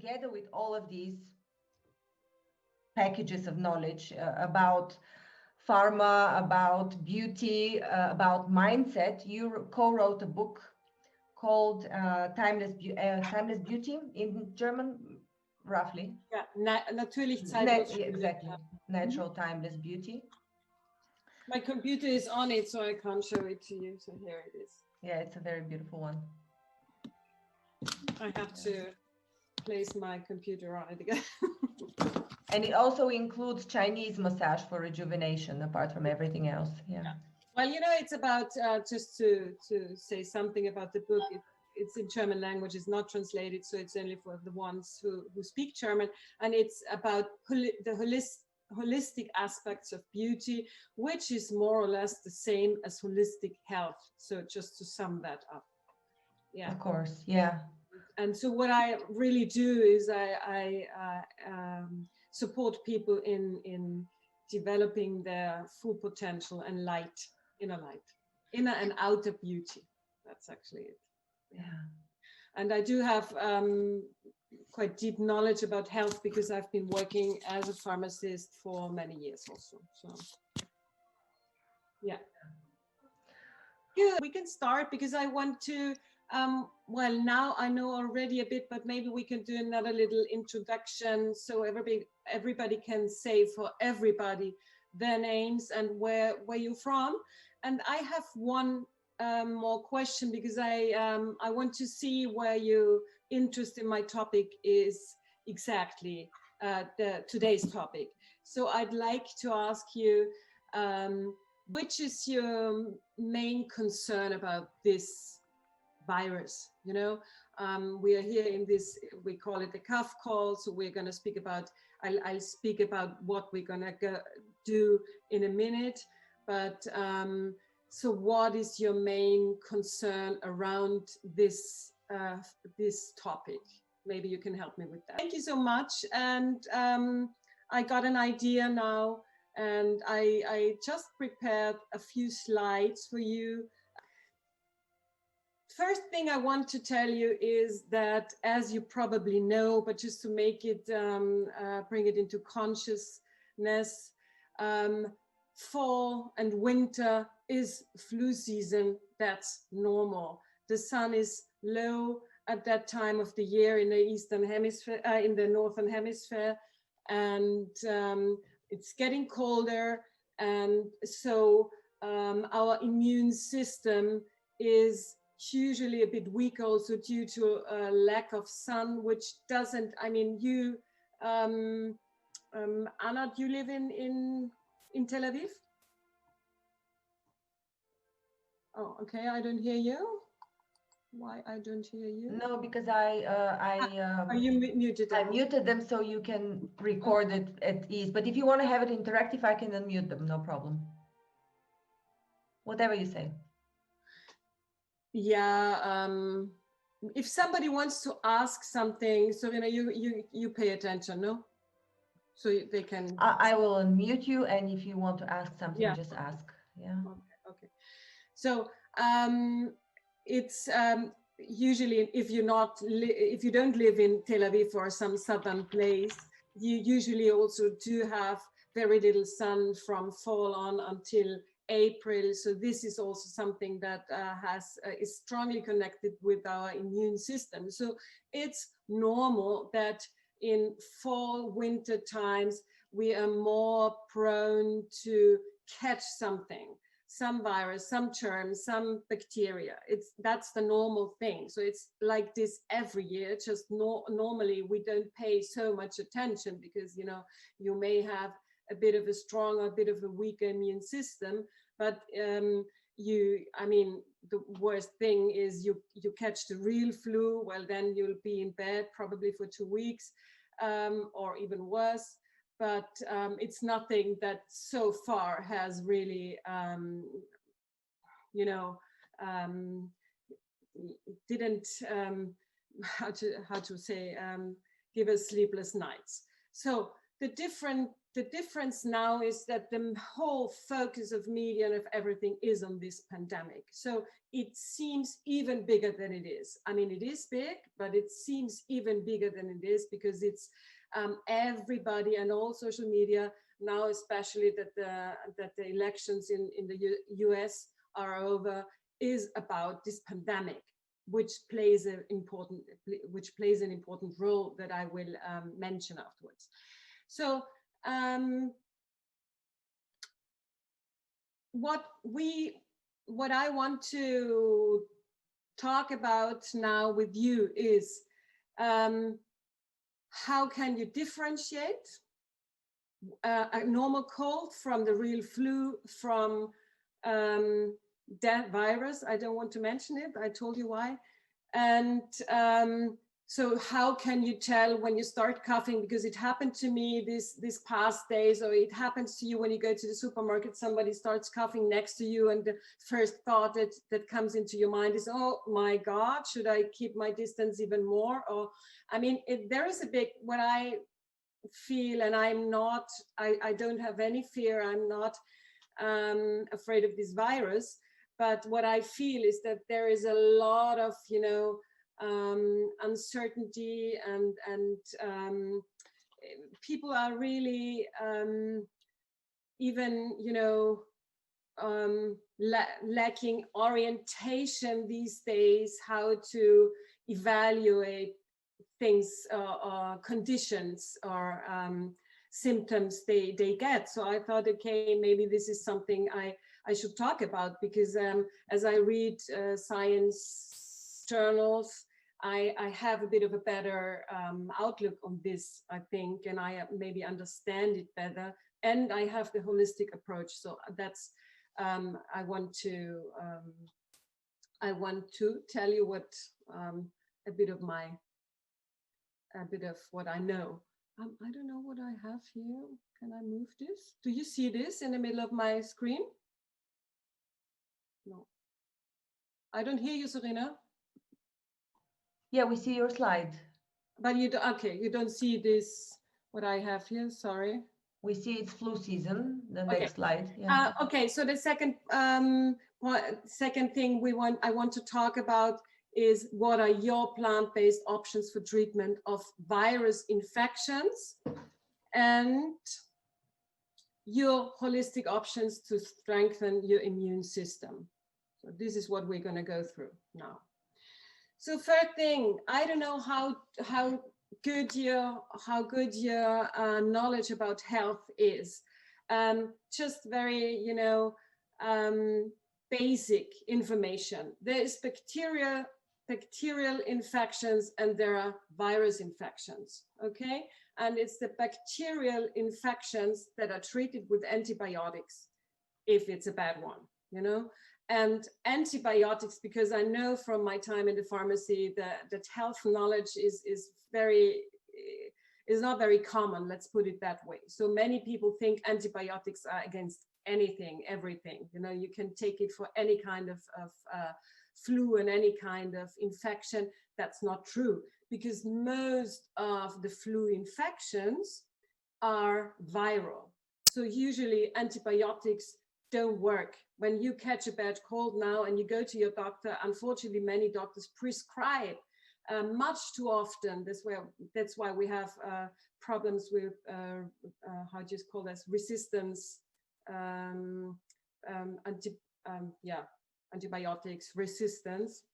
together with all of these packages of knowledge about pharma, about beauty, about mindset, you co-wrote a book called Timeless Beauty in German, roughly. Yeah, natürlich zeitlos. Exactly, natural timeless beauty. My computer is on it, so I can't show it to you. So here it is. Yeah, it's a very beautiful one. I have to place my computer on it again. And it also includes Chinese massage for rejuvenation, apart from everything else. Yeah. Well, you know, it's about, just to say something about the book, it's in German language, it's not translated, so it's only for the ones who speak German, and it's about the holistic aspects of beauty, which is more or less the same as holistic health. So just to sum that up. Yeah. Of course, yeah. And so what I really do is I support people in developing their full potential and inner and outer beauty. That's actually it. Yeah. And I do have quite deep knowledge about health because I've been working as a pharmacist for many years also. So yeah. Good. We can start because I want to, well, now I know already a bit, but maybe we can do another little introduction so everybody can say for everybody their names and where you're from. And I have one more question because I want to see where your interest in my topic is exactly, today's topic. So I'd like to ask you, which is your main concern about this virus? You know, we are here in this, we call it the CAF call. So we're going to speak about, I'll speak about what we're going to do in a minute. But so what is your main concern around this, this topic? Maybe you can help me with that. Thank you so much. And I got an idea now. And I just prepared a few slides for you. First thing I want to tell you is that, as you probably know, but just to make it, bring it into consciousness, fall and winter is flu season. That's normal. The sun is low at that time of the year in the Eastern Hemisphere, in the Northern Hemisphere. And it's getting colder, and so our immune system is usually a bit weak also due to a lack of sun, which doesn't, I mean, you, Anna, do you live in Tel Aviv? Oh, okay, I don't hear you. Why I don't hear you? No, because are you muted? I muted them so you can record it at ease. But if you want to have it interactive, I can unmute them, no problem. Whatever you say. Yeah, if somebody wants to ask something, so you know, you pay attention, no? So they can. I will unmute you, and if you want to ask something, yeah, just ask. Yeah. Okay. So it's usually if you don't live in Tel Aviv or some southern place, you usually also do have very little sun from fall on until April. So this is also something that is strongly connected with our immune system. So it's normal that in fall, winter times, we are more prone to catch something, some virus, some germ, some bacteria. That's the normal thing. So it's like this every year. Just normally we don't pay so much attention because, you know, you may have a bit of a strong or a bit of a weaker immune system, but I mean, the worst thing is you catch the real flu. Well, then you'll be in bed probably for 2 weeks, or even worse. But it's nothing that so far has really, you know, didn't how to say give us sleepless nights. So the different the difference now is that the whole focus of media and of everything is on this pandemic. So it seems even bigger than it is. I mean, it is big, but it seems even bigger than it is, because it's everybody and all social media now, especially that the elections in the US are over, is about this pandemic, which plays an important role that I will mention afterwards. So what I want to talk about now with you is how can you differentiate a normal cold from the real flu, from that virus. I don't want to mention it. I told you why. And so how can you tell when you start coughing? Because it happened to me this past days, or it happens to you when you go to the supermarket, somebody starts coughing next to you, and the first thought that comes into your mind is, oh my God, should I keep my distance even more? Or, I mean, there is a big, what I feel, and I'm not, I don't have any fear, I'm not afraid of this virus, but what I feel is that there is a lot of, you know, uncertainty, and people are really even, you know, lacking orientation these days, how to evaluate things, conditions, or symptoms they get. So I thought, okay, maybe this is something I should talk about, because as I read science journals, I have a bit of a better outlook on this, I think, and I maybe understand it better, and I have the holistic approach. So that's I want to tell you what a bit of what I know. I don't know what I have here. Can I move this? Do you see this in the middle of my screen? No. I don't hear you, Serena. Yeah, we see your slide. But you don't, okay, you don't see this, what I have here, sorry. We see it's flu season, the Okay. next slide. Yeah. Okay, so the second thing I want to talk about is, what are your plant-based options for treatment of virus infections, and your holistic options to strengthen your immune system. So this is what we're going to go through now. So third thing, I don't know how good your knowledge about health is. Just very, you know, basic information. There is bacterial infections, and there are virus infections, okay? And it's the bacterial infections that are treated with antibiotics, if it's a bad one, you know? And antibiotics, because I know from my time in the pharmacy that health knowledge is not very common, let's put it that way. So many people think antibiotics are against anything, everything. You know, you can take it for any kind of flu and any kind of infection. That's not true, because most of the flu infections are viral. So usually antibiotics don't work. When you catch a bad cold now and you go to your doctor, unfortunately, many doctors prescribe much too often. That's why we have problems with, how do you call this, resistance, antibiotics resistance.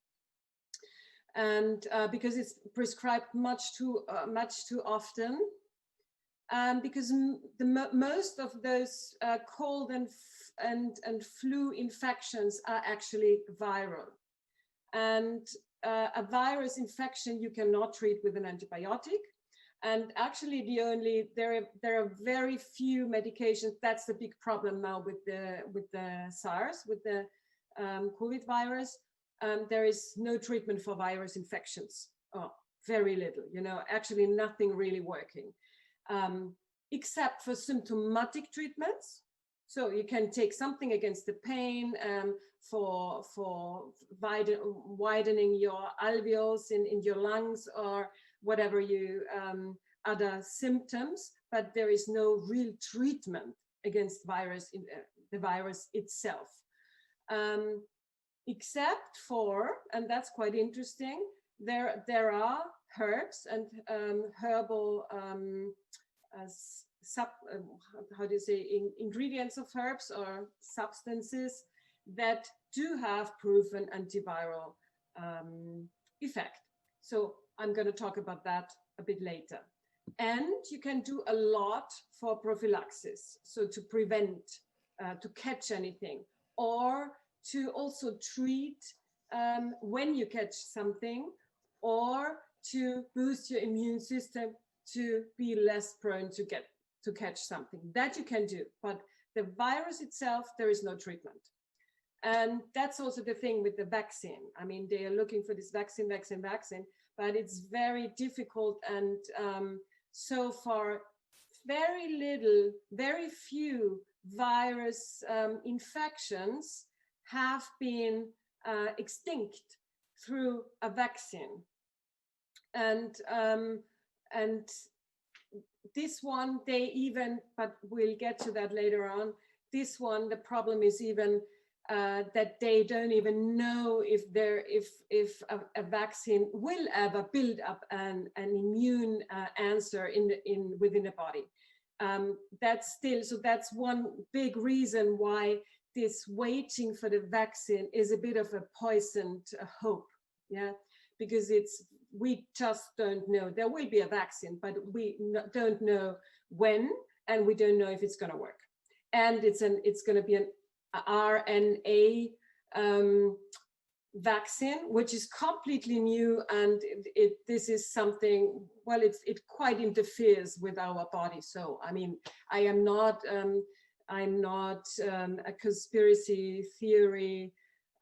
And because it's prescribed much too often, because most of those cold and flu infections are actually viral. And a virus infection you cannot treat with an antibiotic. And actually there are very few medications. That's the big problem now with the SARS, with the COVID virus. There is no treatment for virus infections. Oh, very little, you know, actually nothing really working. Except for symptomatic treatments. So you can take something against the pain, for widening your alveoles in your lungs, or whatever you other symptoms. but there is no real treatment against the virus itself. Except for, and that's quite interesting, there are herbs and herbal how do you say, ingredients of herbs or substances that do have proven antiviral effect. So I'm going to talk about that a bit later. And you can do a lot for prophylaxis, so to prevent, to catch anything, or to also treat when you catch something, or to boost your immune system to be less prone to catch something. That you can do, but the virus itself, there is no treatment. And that's also the thing with the vaccine. I mean, they are looking for this vaccine, but it's very difficult, and so far, very few virus infections have been extinct through a vaccine. And this one, but we'll get to that later on. This one, the problem is even that they don't even know if a vaccine will ever build up an immune answer within the body. That's one big reason why this waiting for the vaccine is a bit of a poisoned hope, yeah, because we just don't know. There will be a vaccine, but we don't know when, and we don't know if it's going to work. And it's going to be an RNA vaccine, which is completely new, and this is something, well, it quite interferes with our body. So I mean, I'm not a conspiracy theory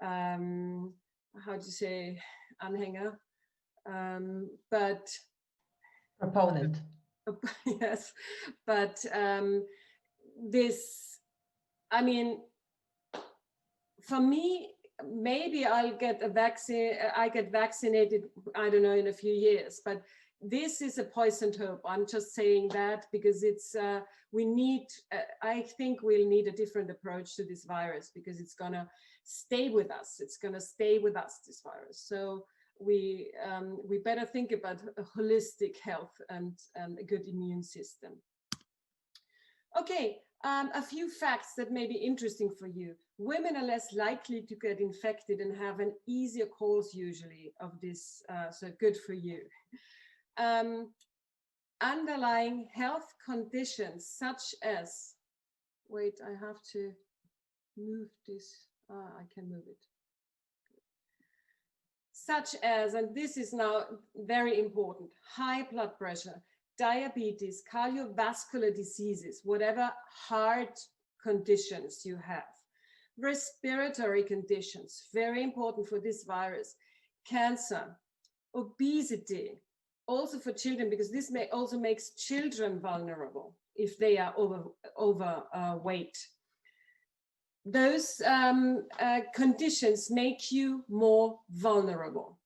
how to say anhänger, but proponent. Yes, but this, I mean, for me, maybe I'll get a vaccine, I get vaccinated, I don't know, in a few years, but this is a poisoned hope. I'm just saying that because it's, we need, I think we'll need a different approach to this virus, because it's gonna stay with us. It's gonna stay with us, this virus. So we better think about a holistic health and a good immune system. Okay, a few facts that may be interesting for you. Women are less likely to get infected and have an easier course usually of this, so good for you. Underlying health conditions such as, wait, I have to move this, I can move it. Such as, and this is now very important, high blood pressure, diabetes, cardiovascular diseases, whatever heart conditions you have, respiratory conditions, very important for this virus, cancer, obesity, also for children, because this also makes children vulnerable if they are overweight. Those conditions make you more vulnerable.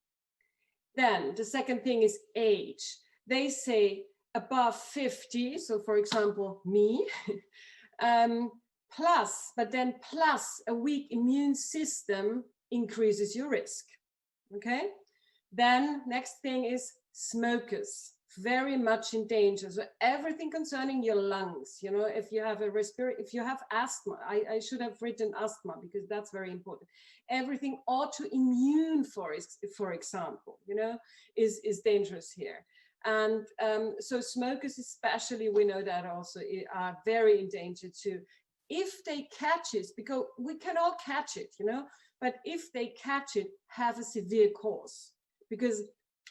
Then the second thing is age. They say above 50, so for example, me, plus a weak immune system increases your risk, okay? Then next thing is smokers, very much in danger. So everything concerning your lungs, you know, if you have if you have asthma, I should have written asthma because that's very important. Everything autoimmune, for example, you know, is dangerous here. And so smokers especially, we know that also are very in danger too. If they catch it, because we can all catch it, you know, but if they catch it, have a severe course. Because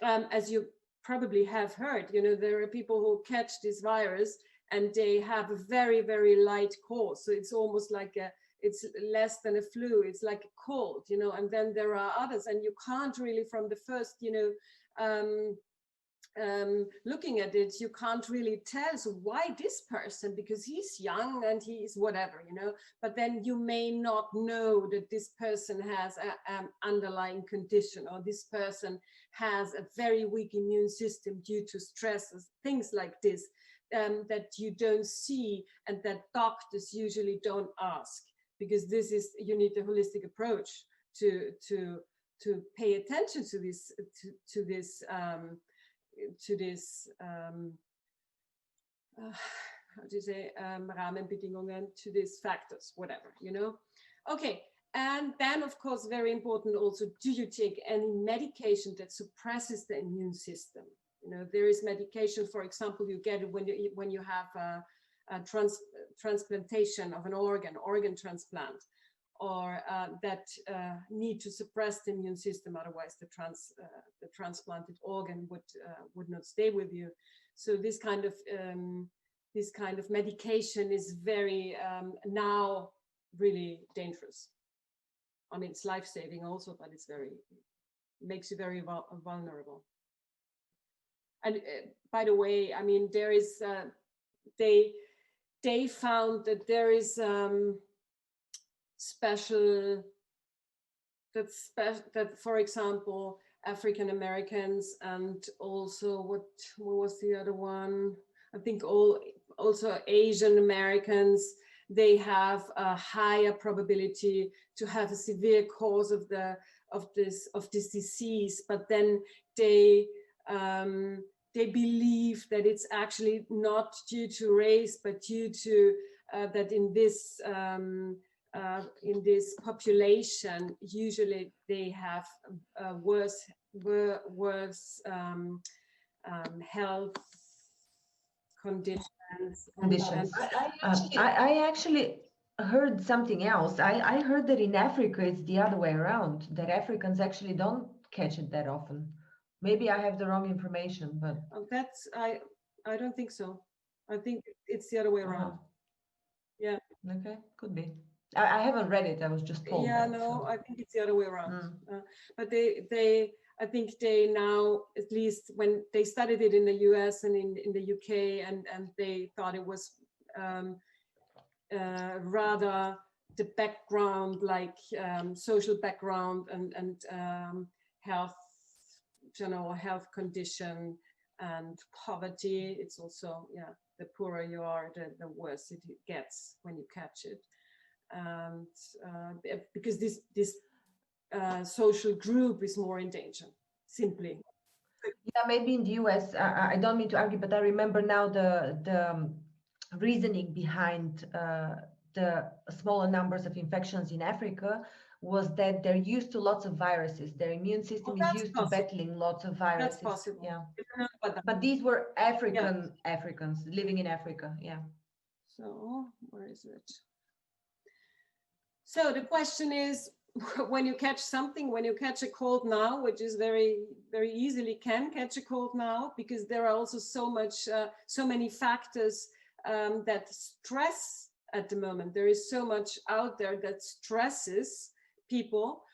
as you probably have heard, you know, there are people who catch this virus and they have a very, very light course. So it's almost like it's less than a flu. It's like a cold, you know, and then there are others, and you can't really from the first, you know, looking at it, you can't really tell. So why this person? Because he's young and he's whatever, you know, but then you may not know that this person has an underlying condition, or this person has a very weak immune system due to stresses, things like this. that you don't see and that doctors usually don't ask, because this is, you need a holistic approach to pay attention to this how do you say, Rahmenbedingungen, to these factors, whatever, you know. Okay, and then of course, very important also, do you take any medication that suppresses the immune system? You know, there is medication, for example, you get it when you have a transplantation of an organ transplant, or that need to suppress the immune system, otherwise the transplanted organ would not stay with you. So this kind of medication is very now really dangerous. I mean, it's life-saving also, but it's makes you very vulnerable. And by the way, I mean, there is they found that there is that for example, African Americans, and also what was the other one? I think also Asian Americans, they have a higher probability to have a severe cause of this disease, but then they believe that it's actually not due to race, but due to that in this population, usually they have worse health conditions. I actually heard something else. I heard that in Africa it's the other way around, that Africans actually don't catch it that often. Maybe I have the wrong information, but that's I don't think so. I think it's the other way around. Yeah. Okay, could be. I haven't read it. I was just told. Yeah, that, no, so. I think it's the other way around. But I think they now, at least when they studied it in the US and in the UK, and they thought it was rather the background, like social background and health, general health condition and poverty. It's also, yeah, the poorer you are, the worse it gets when you catch it. And because this social group is more in danger, simply. Yeah, maybe in the US, I don't mean to argue, but I remember now the reasoning behind the smaller numbers of infections in Africa was that they're used to lots of viruses. Their immune system is used to battling lots of viruses. That's possible. Yeah. But these were Africans living in Africa. Yeah. So where is it? So the question is, when you catch something, when you catch a cold now, which is very, very easily can catch a cold now, because there are also so many factors that stress at the moment. There is so much out there that stresses people,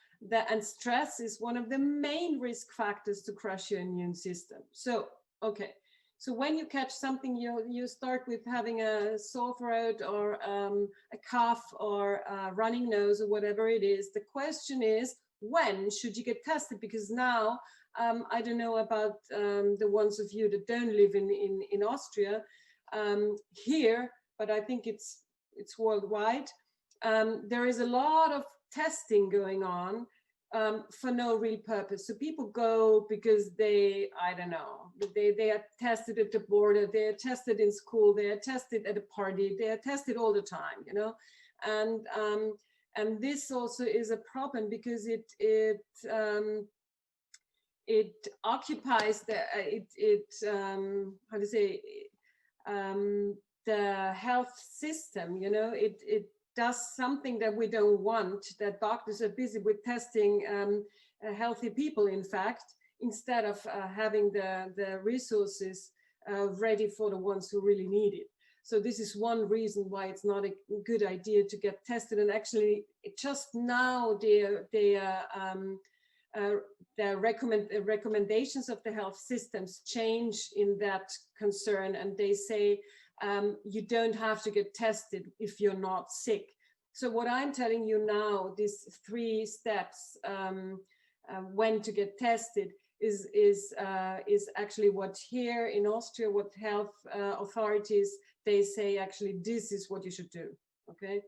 and stress is one of the main risk factors to crush your immune system. So, okay. So when you catch something, you start with having a sore throat or a cough or a running nose or whatever it is. The question is, when should you get tested? Because now, I don't know about the ones of you that don't live in Austria here, but I think it's worldwide. There is a lot of testing going on for no real purpose. So people go because they, I don't know, they are tested at the border, they are tested in school, they are tested at a party, they are tested all the time, you know. And this also is a problem because it occupies how to say, the health system, you know. It does something that we don't want, that doctors are busy with testing healthy people, in fact, instead of having the resources ready for the ones who really need it. So this is one reason why it's not a good idea to get tested. And actually, just now the recommendations of the health systems change in that concern, and they say you don't have to get tested if you're not sick. So what I'm telling you now, these 3 steps when to get tested, is actually what here in Austria, what health authorities, they say actually this is what you should do. Okay,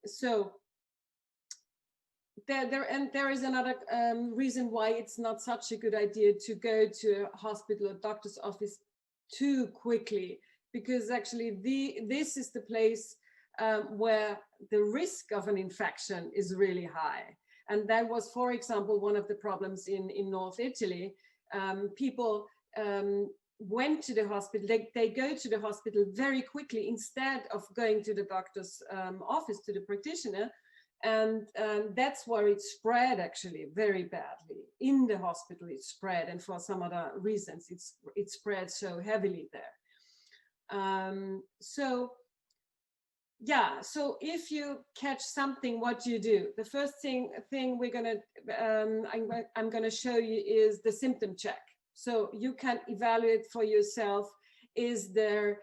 so there is another reason why it's not such a good idea to go to a hospital or doctor's office too quickly, because actually this is the place where the risk of an infection is really high. And that was, for example, one of the problems in North Italy. People went to the hospital, they go to the hospital very quickly instead of going to the doctor's office, to the practitioner. And that's where it spread actually very badly. In the hospital it spread, and for some other reasons it spread so heavily there. So yeah, so if you catch something, what do you do? The first thing we're gonna I'm gonna show you is the symptom check. So you can evaluate for yourself, is there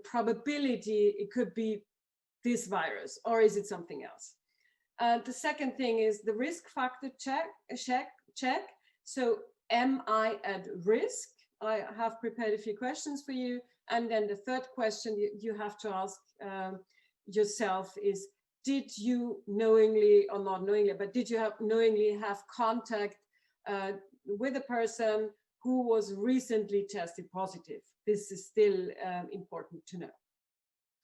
probability it could be this virus, or is it something else? The second thing is the risk factor check. So am I at risk? I have prepared a few questions for you. And then the third question you have to ask yourself is, did you knowingly or not knowingly, but did you knowingly have contact with a person who was recently tested positive? This is still important to know.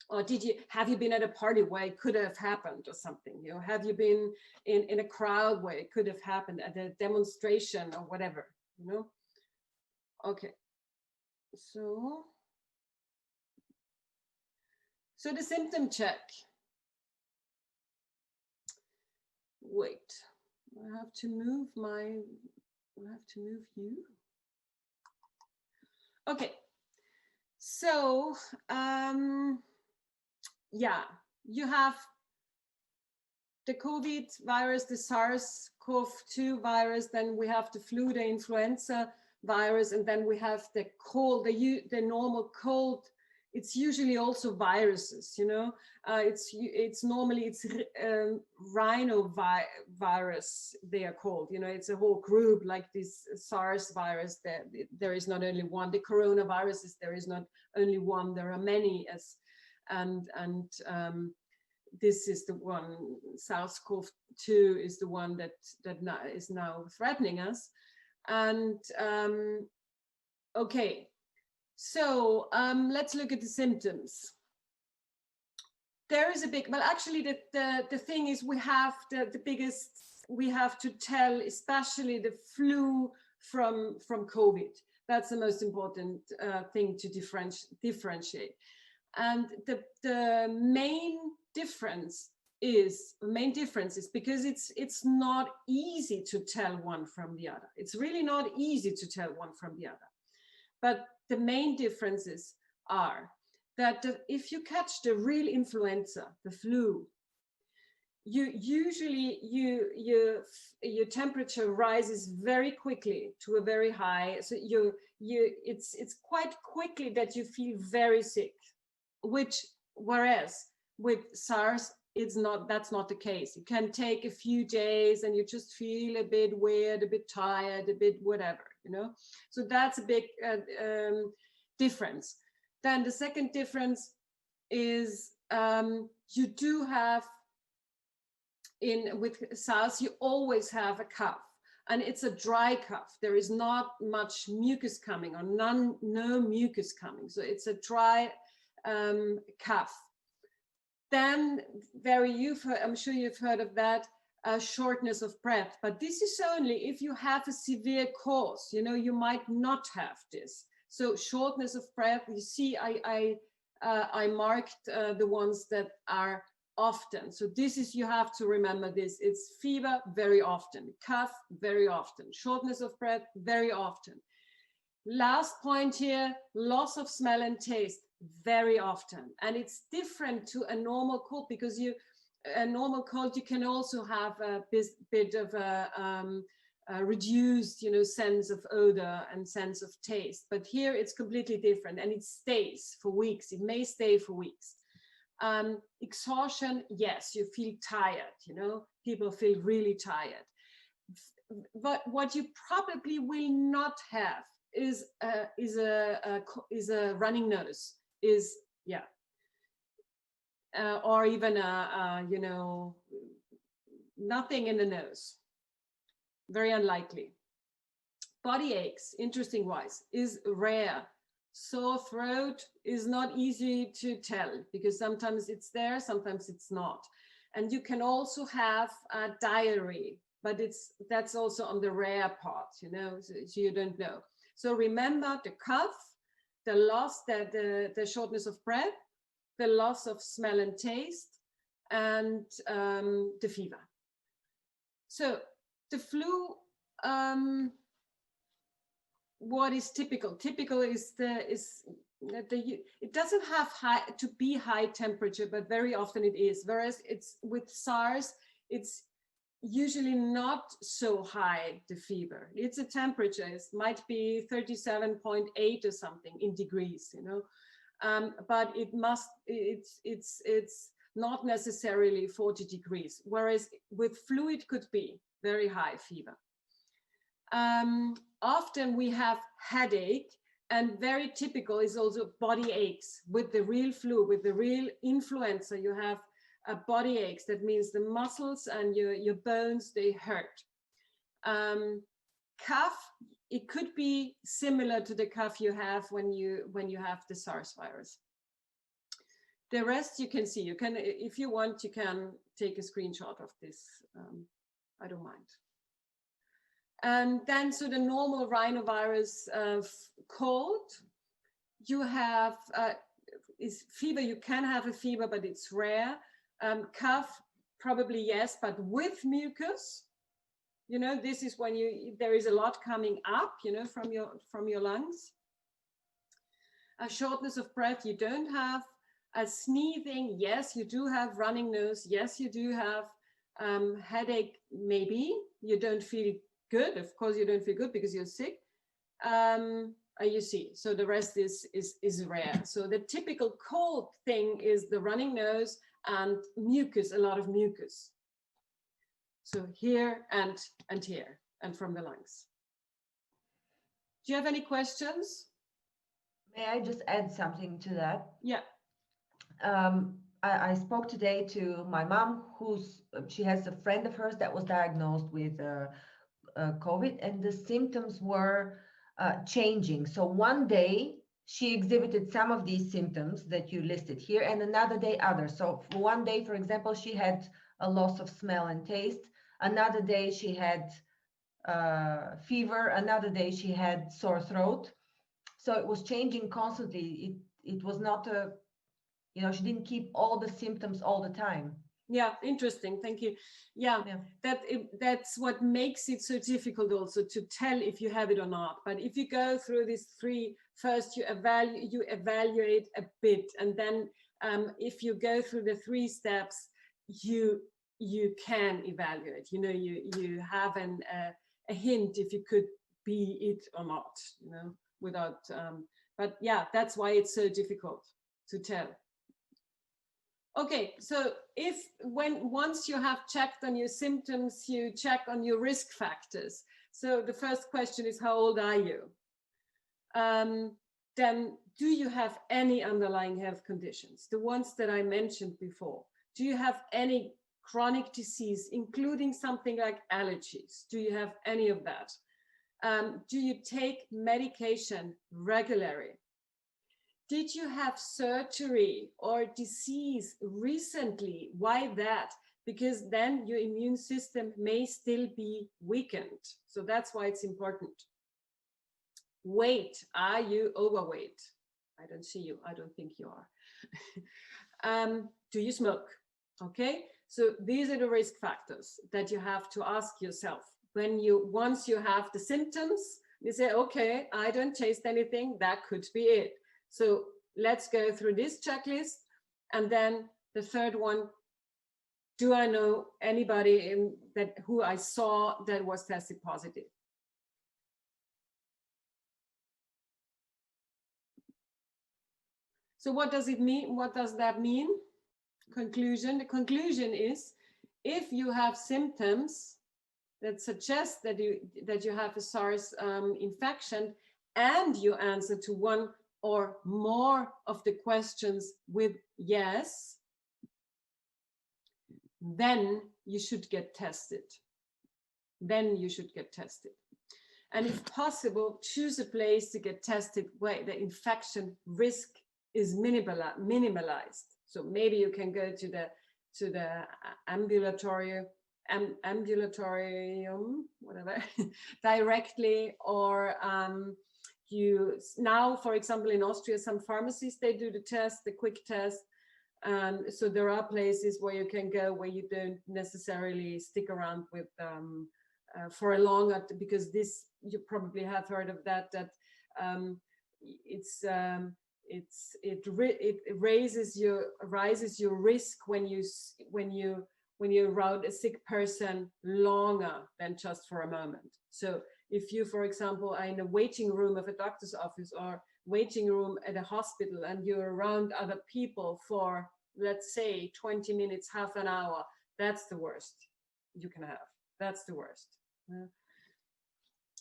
Or have you been at a party where it could have happened or something? You know, have you been in a crowd where it could have happened, at a demonstration or whatever, you know? Okay, so the symptom check. Wait, I have to move you. Okay, so yeah, you have the COVID virus, the SARS-CoV-2 virus, then we have the flu, the influenza virus, and then we have the cold, the normal cold. It's usually also viruses, you know. It's normally rhinovirus, they are called. You know, it's a whole group like this SARS virus. There is not only one. The coronaviruses, there is not only one. There are many. This is the one. SARS-CoV-2 is the one that is now threatening us. And okay. So let's look at the symptoms. There is a big, well, actually the thing is, we have the biggest, we have to tell, especially the flu from COVID. That's the most important thing to differentiate. And the main difference is because it's not easy to tell one from the other. It's really not easy to tell one from the other. But the main differences are that if you catch the real influenza, the flu, your temperature rises very quickly to a very high. So it's quite quickly that you feel very sick, whereas with SARS, that's not the case. It can take a few days and you just feel a bit weird, a bit tired, a bit whatever, you know. So that's a big difference. Then the second difference is you do have with SARS, you always have a cough, and it's a dry cough. There is not much mucus coming, or no mucus coming. So it's a dry cough. Then I'm sure you've heard of that, shortness of breath, but this is only if you have a severe cause. You know, you might not have this. So shortness of breath, you see, I marked the ones that are often. So this is, you have to remember this. It's fever very often, cough very often, shortness of breath very often. Last point here, loss of smell and taste very often. And it's different to a normal cold, because a normal cold, you can also have a bit of a reduced, you know, sense of odor and sense of taste. But here it's completely different, and it stays for weeks. It may stay for weeks. Exhaustion, yes, you feel tired, you know, people feel really tired. what you probably will not have is a running nose, or even you know, nothing in the nose. Very unlikely. Body aches, interesting wise, is rare. Sore throat is not easy to tell because sometimes it's there, sometimes it's not. And you can also have diarrhea, but that's also on the rare part, you know, so you don't know. So remember the cough, the loss, the shortness of breath, the loss of smell and taste, and the fever. So the flu, what is typical? Typical is that it doesn't have to be high temperature, but very often it is. Whereas it's with SARS, it's usually not so high, the fever. It's a temperature, it might be 37.8 or something in degrees, you know, but it's not necessarily 40 degrees. Whereas with flu, it could be very high fever. Often we have headache, and very typical is also body aches. With the real flu, with the real influenza, you have body aches. That means the muscles and your bones, they hurt. Cough, it could be similar to the cough you have when you have the SARS virus. The rest you can see. You can, if you want, you can take a screenshot of this. I don't mind. And then, so the normal rhinovirus cold, you have is fever. You can have a fever, but it's rare. Cough, probably yes, but with mucus. You know, this is when there is a lot coming up, you know, from your lungs. A shortness of breath, you don't have. A sneezing, yes, you do have. Running nose, yes, you do have. Headache, maybe. You don't feel good. Of course, you don't feel good because you're sick. You see, so the rest is rare. So the typical cold thing is the running nose and mucus, a lot of mucus. So here and here and from the lungs. Do you have any questions? May I just add something to that? Yeah. I spoke today to my mom, she has a friend of hers that was diagnosed with COVID, and the symptoms were changing. So one day she exhibited some of these symptoms that you listed here, and another day others. So one day, for example, she had a loss of smell and taste. Another day she had fever. Another day she had sore throat. So it was changing constantly. It was not a, you know, she didn't keep all the symptoms all the time. Yeah, interesting. Thank you. Yeah. That's what makes it so difficult also to tell if you have it or not. But if you go through these three, first you evaluate a bit, and then if you go through the 3 steps, you can evaluate. You know, you have a hint if you could be it or not. You know, without. But yeah, that's why it's so difficult to tell. Okay, so once you have checked on your symptoms, you check on your risk factors. So the first question is, how old are you? Then, do you have any underlying health conditions? The ones that I mentioned before. Do you have any chronic disease, including something like allergies? Do you have any of that? Do you take medication regularly? Did you have surgery or disease recently? Why that? Because then your immune system may still be weakened. So that's why it's important. Weight, are you overweight? I don't see you. I don't think you are. Do you smoke? Okay, so these are the risk factors that you have to ask yourself. Once you have the symptoms, you say, okay, I don't taste anything, that could be it. So let's go through this checklist. And then the third one, do I know anybody who I saw that was tested positive? So what does it mean? What does that mean? Conclusion. The conclusion is, if you have symptoms, that suggests that you have a SARS infection, and you answer to one or more of the questions with yes, then you should get tested. Then you should get tested. And if possible, choose a place to get tested where the infection risk is minimalized. So maybe you can go to the ambulatorium, whatever, directly, or you now, for example, in Austria, some pharmacies, they do the test, the quick test. So there are places where you can go where you don't necessarily stick around with for a long, because this, you probably have heard of that it raises your risk when you're around a sick person longer than just for a moment. So if you, for example, are in a waiting room of a doctor's office or waiting room at a hospital, and you're around other people for, let's say, 20 minutes, half an hour, that's the worst you can have. That's the worst.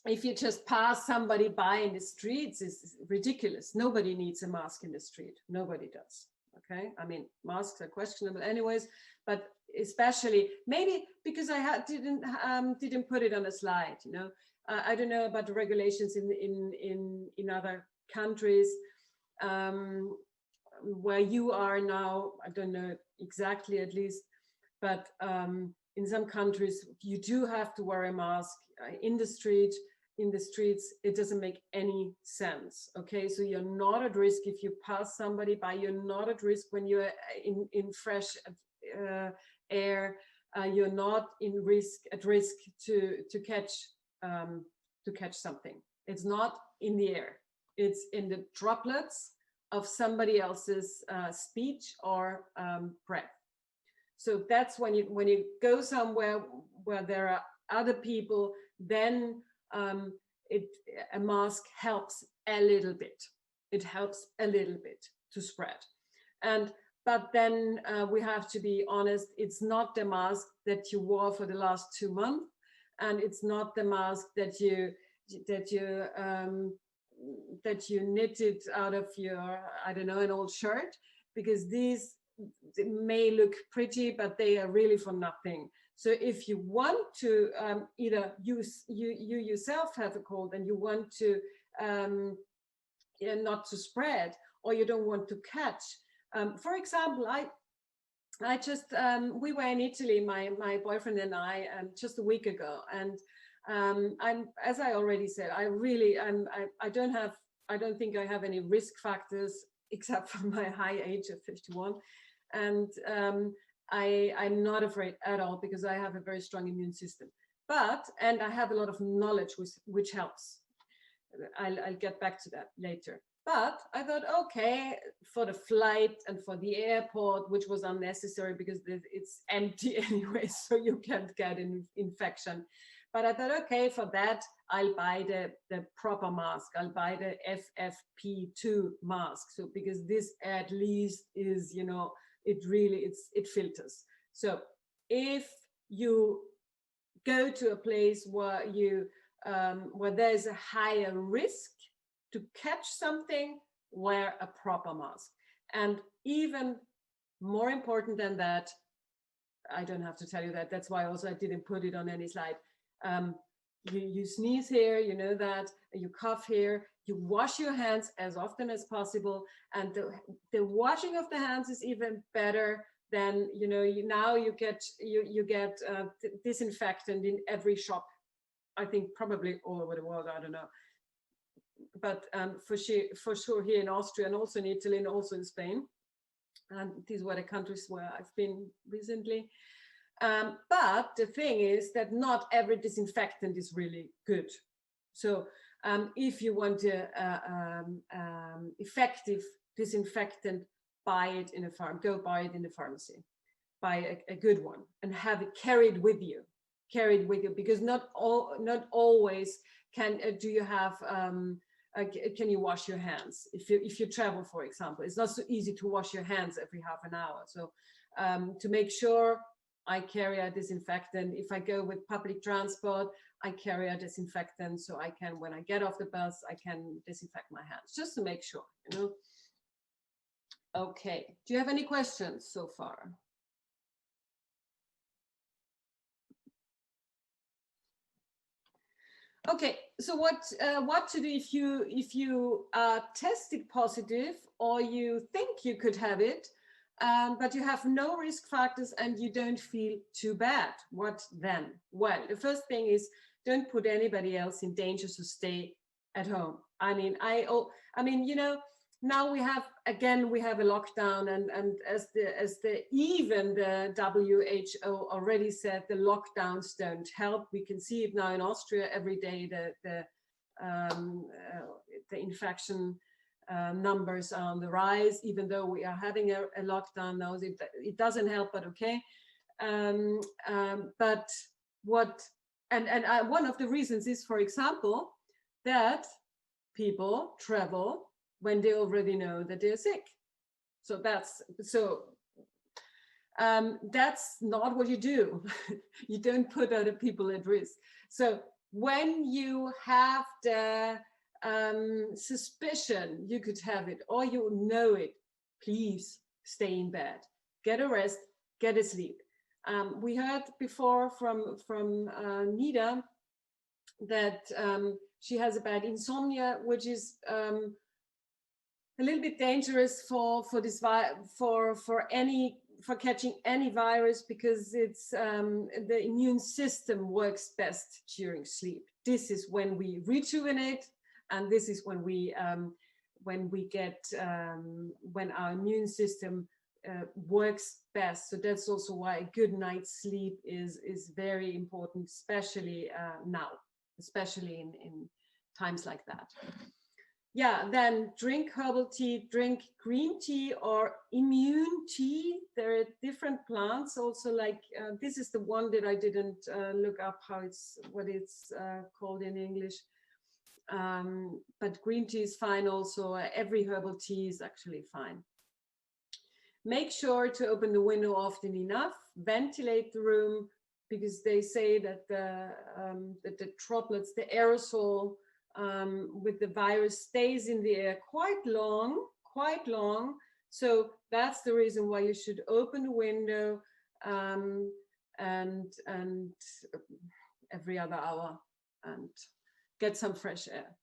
If you just pass somebody by in the streets, it's ridiculous. Nobody needs a mask in the street. Nobody does. Okay, I mean, masks are questionable anyways, but especially maybe because I didn't put it on a slide. You know, I don't know about the regulations in other countries where you are now. I don't know exactly, at least, but in some countries you do have to wear a mask in the street. In the streets, it doesn't make any sense. Okay, so you're not at risk if you pass somebody by. You're not at risk when you're in fresh air. You're not at risk to catch something. It's not in the air. It's in the droplets of somebody else's speech or breath. So that's when you go somewhere where there are other people, then a mask helps a little bit. It helps a little bit to spread. But then we have to be honest, it's not the mask that you wore for the last 2 months, and it's not the mask that you knitted out of your, I don't know, an old shirt, because these may look pretty, but they are really for nothing. So if you want to either you yourself have a cold and you want to not to spread, or you don't want to catch. For example, I just we were in Italy, my boyfriend and I, just a week ago, and I'm, as I already said, I don't think I have any risk factors except for my high age of 51, and I'm not afraid at all because I have a very strong immune system. And I have a lot of knowledge which helps. I'll get back to that later. But I thought, okay, for the flight and for the airport, which was unnecessary because it's empty anyway, so you can't get an infection. But I thought, okay, for that, I'll buy the proper mask. I'll buy the FFP2 mask. So because this at least is, you know, it filters. So if you go to a place where where there's a higher risk to catch something, wear a proper mask. And even more important than that, I don't have to tell you that. That's why also I didn't put it on any slide. You sneeze here, you know that, you cough here, you wash your hands as often as possible. And the washing of the hands is even better than, you know, now you get disinfectant in every shop. I think probably all over the world, I don't know. But for sure here in Austria and also in Italy and also in Spain. And these were the countries where I've been recently. But the thing is that not every disinfectant is really good. So if you want effective disinfectant, buy it in a go buy it in the pharmacy. Buy a good one and have it carried with you. Because not always do you have can you wash your hands if you travel, for example. It's not so easy to wash your hands every half an hour. So to make sure, I carry a disinfectant. If I go with public transport, I carry a disinfectant, so I can, when I get off the bus, I can disinfect my hands, just to make sure, you know. Okay, do you have any questions so far? Okay, so what to do if you are tested positive, or you think you could have it, but you have no risk factors and you don't feel too bad? What then? Well, the first thing is, don't put anybody else in danger, so stay at home. I mean, you know, now we have a lockdown, and as the WHO already said, the lockdowns don't help. We can see it now in Austria every day. The infection numbers are on the rise, even though we are having a lockdown now. It doesn't help, but okay. But what one of the reasons is, for example, that people travel when they already know that they're sick. So that's not what you do. You don't put other people at risk. So when you have the suspicion you could have it, or you know it, please stay in bed, get a rest, get a sleep. We heard before from Nida that she has a bad insomnia, which is a little bit dangerous for catching any virus, because it's the immune system works best during sleep. This is when we rejuvenate, and this is when our immune system works best. So that's also why a good night's sleep is very important, especially now, especially in times like that. Yeah, then drink herbal tea, drink green tea or immune tea. There are different plants also, like this is the one that I didn't look up what it's called in English. But green tea is fine also. Every herbal tea is actually fine. Make sure to open the window often enough, ventilate the room, because they say that the droplets, the aerosol, with the virus stays in the air quite long. So that's the reason why you should open the window and every other hour and get some fresh air.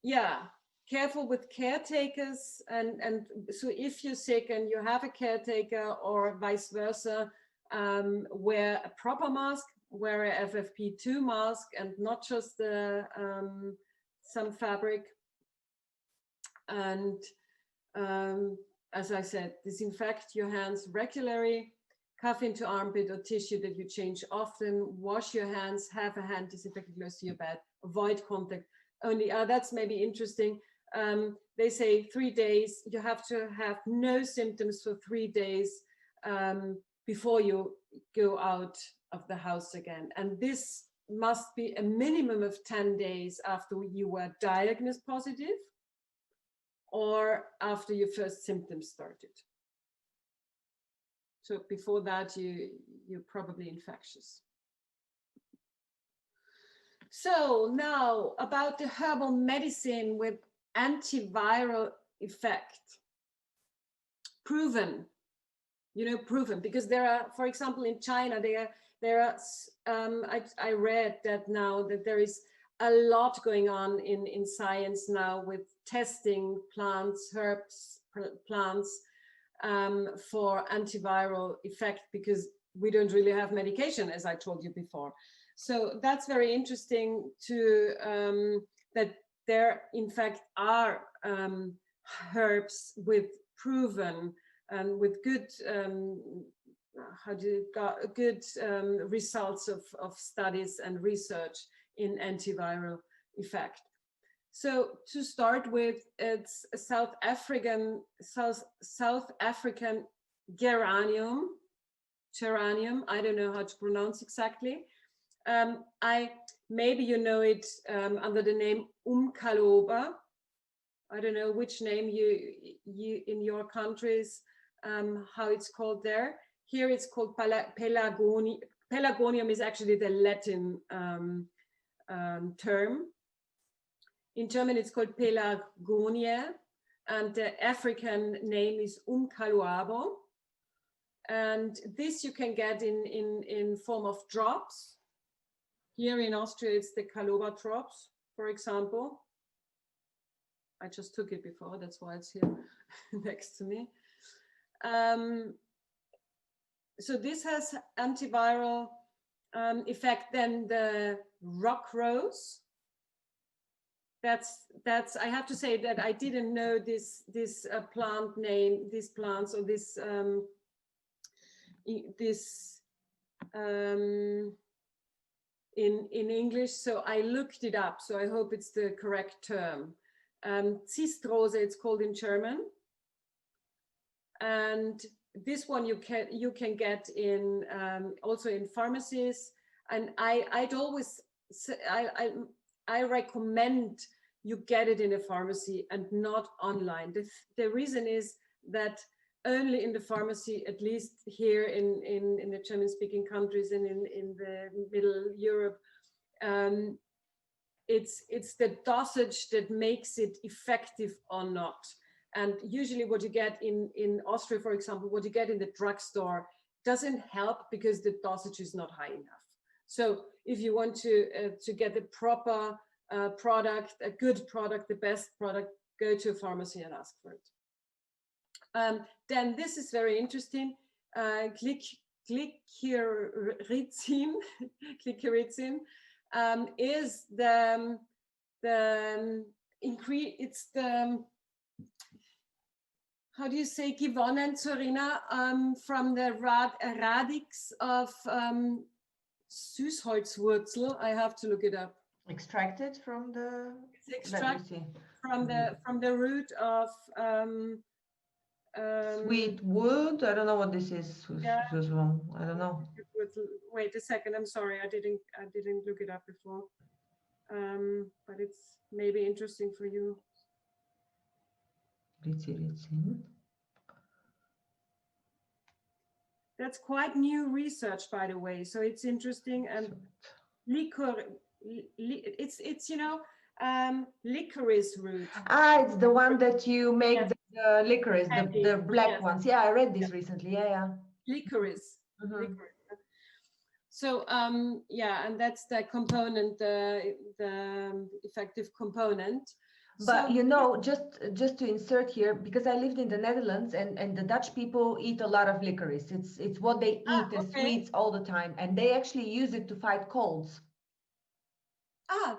Yeah, careful with caretakers, and so if you're sick and you have a caretaker or vice versa, wear a proper mask. Wear a FFP2 mask and not just some fabric. And as I said, disinfect your hands regularly, cough into armpit or tissue that you change often, wash your hands, have a hand disinfectant close to your bed, avoid contact. Only, that's maybe interesting. They say 3 days, you have to have no symptoms for 3 days before you go out of the house again. And this must be a minimum of 10 days after you were diagnosed positive or after your first symptoms started. So before that, you're probably infectious. So now about the herbal medicine with antiviral effect. Proven, proven, because there are, for example, in China, I read that now that there is a lot going on in science now with testing herbs, plants for antiviral effect, because we don't really have medication, as I told you before. So that's very interesting that there in fact are herbs with proven and with good results of studies and research in antiviral effect. So to start with, it's a South African geranium. I don't know how to pronounce exactly. Maybe you know it under the name umkaloba. I don't know which name you in your countries, how it's called there. Here it's called pelargonium. Pelargonium is actually the Latin term. In German, it's called Pelargonia, and the African name is Umcaluabo. And this you can get in form of drops. Here in Austria, it's the Caloba drops, for example. I just took it before, that's why it's here next to me. So this has antiviral effect. Then the rock rose. That's I have to say that I didn't know this plant name, these plants, or this in English, so I looked it up. So I hope it's the correct term. Zistrose, it's called in German, and this one you can get in also in pharmacies. And I'd always say, I recommend you get it in a pharmacy and not online. The reason is that only in the pharmacy, at least here in the German-speaking countries and in the Middle Europe, it's the dosage that makes it effective or not. And usually what you get in Austria, for example, what you get in the drugstore doesn't help because the dosage is not high enough. So if you want to get the proper product, a good product, the best product, go to a pharmacy and ask for it. Then this is very interesting. Glycyrrhizin is it's the how do you say gewonnen, Sorina, from the radix of Süßholzwurzel. I have to look it up. Extracted from the. It's extracted from the root of sweet wood. I don't know what this is. Yeah. I don't know. Wait a second. I'm sorry. I didn't look it up before. But it's maybe interesting for you. That's quite new research, by the way. So it's interesting. And it's licorice root. It's the one that you make. Yes. The licorice, the black yes. ones. Yeah, I read this recently. Yeah. Licorice. Mm-hmm. Licorice. So yeah, and that's the component, the effective component. But so, just to insert here, because I lived in the Netherlands, and the Dutch people eat a lot of licorice. It's what they eat, the sweets all the time, and they actually use it to fight colds.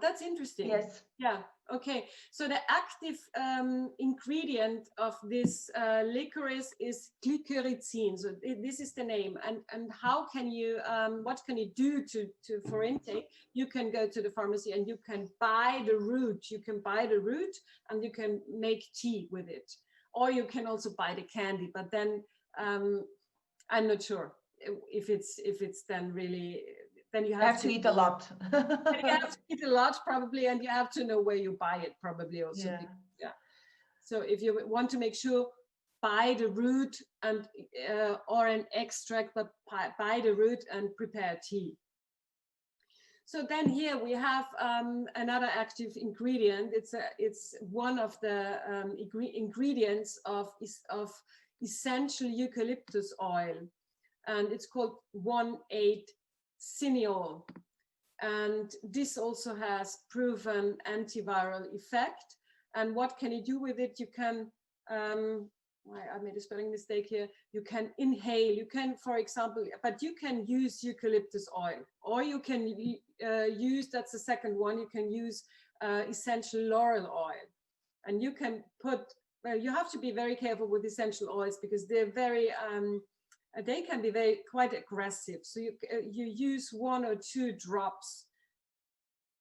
That's interesting. Yes. Yeah. Okay. So the active ingredient of this licorice is glycyrrhizin. So this is the name. And how can you? What can you do for intake? You can go to the pharmacy and you can buy the root. You can buy the root and you can make tea with it, or you can also buy the candy. But then I'm not sure if it's then really. Then you have to eat a lot. You have to eat a lot probably, and you have to know where you buy it probably also. Yeah. Yeah. So if you want to make sure, buy the root and or an extract, but buy the root and prepare tea. So then here we have another active ingredient. It's one of the ingredients of essential eucalyptus oil, and it's called 1,8-cineol, and this also has proven antiviral effect. And what can you do with it? You can I made a spelling mistake here. You can inhale, you can, for example, but you can use eucalyptus oil, or you can use, that's the second one, you can use essential laurel oil. And you can put, well, you have to be very careful with essential oils because they're very, they can be quite aggressive. So you use 1 or 2 drops,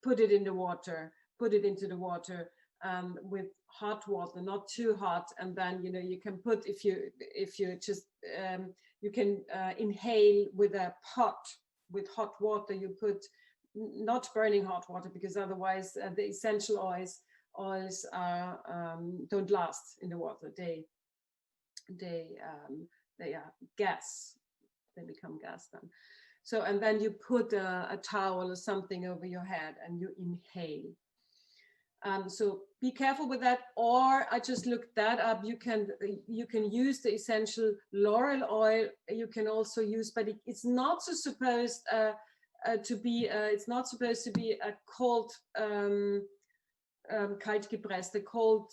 put it in the water, put it into the water with hot water, not too hot, and then you can put, if you just you can inhale with a pot with hot water. You put not burning hot water because otherwise the essential oils don't last in the water. They are gas They become gas then. So, and then you put a towel or something over your head and you inhale. So be careful with that. Or I just looked that up. You can use the essential laurel oil. You can also use, but it's not so supposed to be. It's not supposed to be a cold, kalt gepresst, a cold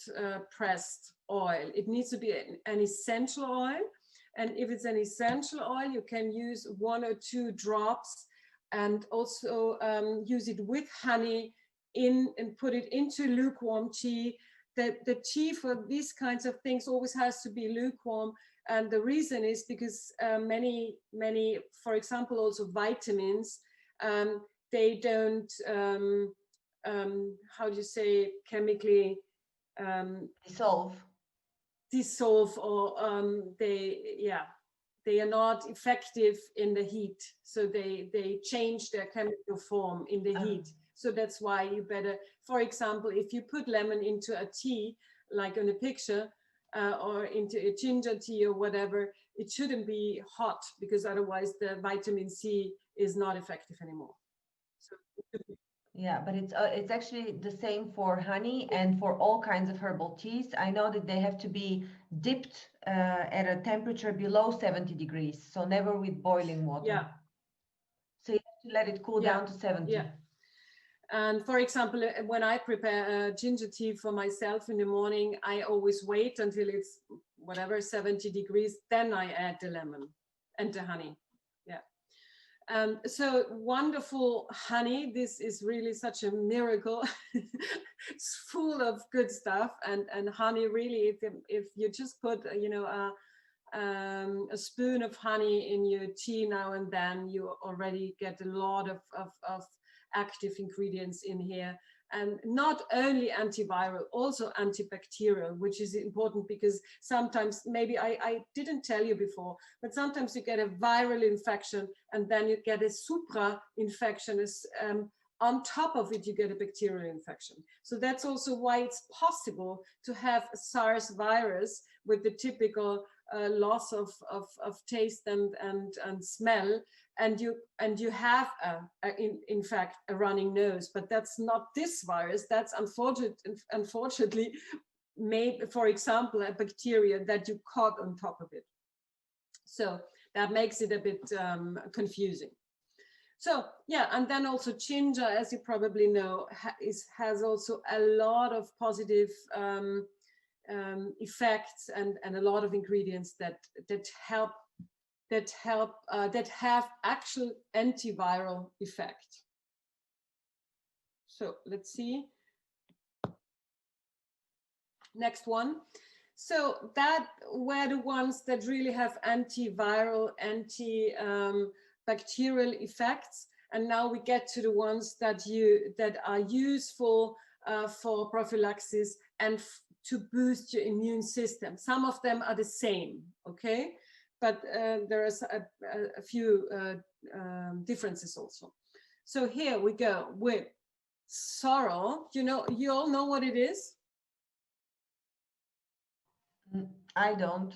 pressed oil. It needs to be an essential oil. And if it's an essential oil, you can use 1 or 2 drops, and also use it with honey and put it into lukewarm tea. The tea for these kinds of things always has to be lukewarm. And the reason is because many, for example, also vitamins, they don't, how do you say, chemically dissolve, or they are not effective in the heat. So they change their chemical form in the heat. So that's why you better, for example, if you put lemon into a tea, like in a picture, or into a ginger tea or whatever, it shouldn't be hot, because otherwise the vitamin C is not effective anymore. So yeah, but it's actually the same for honey and for all kinds of herbal teas. I know that they have to be dipped at a temperature below 70 degrees, so never with boiling water. Yeah. So you have to let it cool down to 70. Yeah. And for example, when I prepare ginger tea for myself in the morning, I always wait until it's whatever 70 degrees, then I add the lemon and the honey. Yeah. So wonderful honey. This is really such a miracle. It's full of good stuff, and honey really, if you just put a spoon of honey in your tea now and then, you already get a lot of active ingredients in here. And not only antiviral, also antibacterial, which is important, because sometimes, maybe I didn't tell you before, but sometimes you get a viral infection and then you get a supra infection. On top of it, you get a bacterial infection. So that's also why it's possible to have a SARS virus with the typical loss of taste and smell, and you have in fact a running nose, but that's not this virus. That's unfortunately made, for example, a bacteria that you caught on top of it. So that makes it a bit confusing. So yeah, and then also ginger, as you probably know, has also a lot of positive effects and a lot of ingredients that have actual antiviral effect. So let's see. Next one. So that were the ones that really have antiviral, bacterial effects, and now we get to the ones that are useful for prophylaxis and to boost your immune system. Some of them are the same, okay, but there is a few differences also. So here we go with sorrel. You all know what it is? I don't.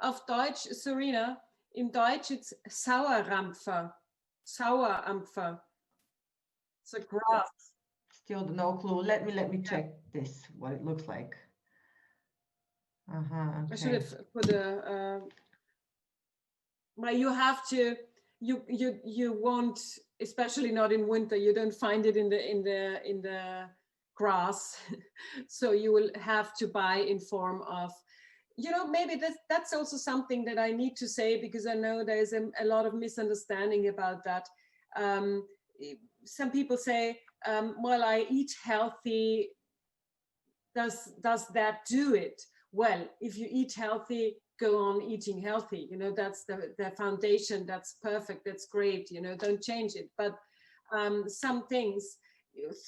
Auf Deutsch, Serena, in Deutsch it's Sauerampfer. Sauerampfer. It's a grass. Still no clue. Let me check this, what it looks like. Okay. I should have put a. But you have to. You won't, especially not in winter. You don't find it in the grass, so you will have to buy in form of. Maybe that's also something that I need to say, because I know there's a lot of misunderstanding about that. Some people say, well, I eat healthy. Does that do it? Well, if you eat healthy, go on eating healthy. That's the foundation. That's perfect. That's great. Don't change it. But some things,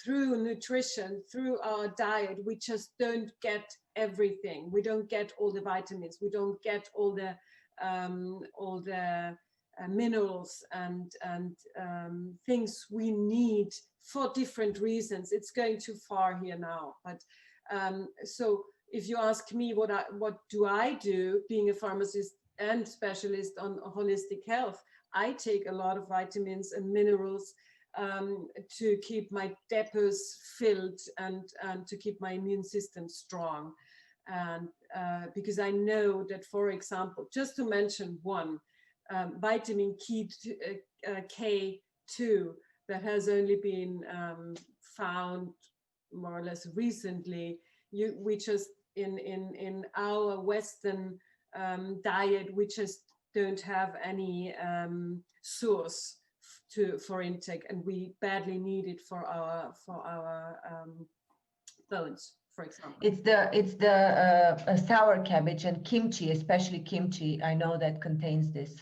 through nutrition, through our diet, we just don't get everything. We don't get all the vitamins. We don't get all the minerals and things we need for different reasons. It's going too far here now. But so if you ask me what do I do being a pharmacist, and specialist on holistic health, I take a lot of vitamins and minerals to keep my depots filled and to keep my immune system strong. And because I know that, for example, just to mention one, vitamin K2 that has only been found more or less recently. We just in our Western diet, we just don't have any source for intake, and we badly need it for our bones, for example. It's the sour cabbage and kimchi, especially kimchi. I know that contains this.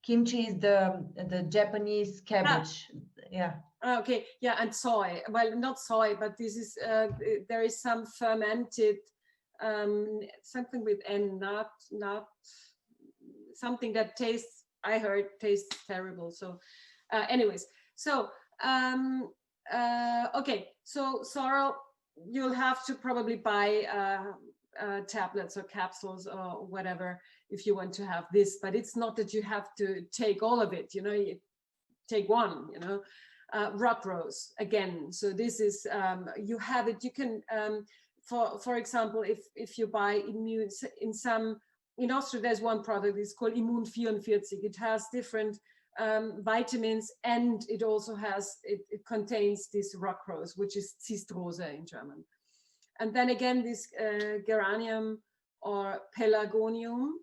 Kimchi is the Japanese cabbage. Yeah. Okay. Yeah, and soy. Well, not soy, but this is there is some fermented something with N, not something that tastes. I heard tastes terrible. So, anyways, so okay. So Sorrel, you'll have to probably buy tablets or capsules or whatever if you want to have this, but it's not that you have to take all of it, you know, you take one, you know. Rock rose again, so this is you have it, you can for example, if you buy immune in Austria, there's one product, it's called Immune 44. It has different vitamins, and it also has it contains this rock rose, which is Zistrose in German. And then again, this geranium or pelargonium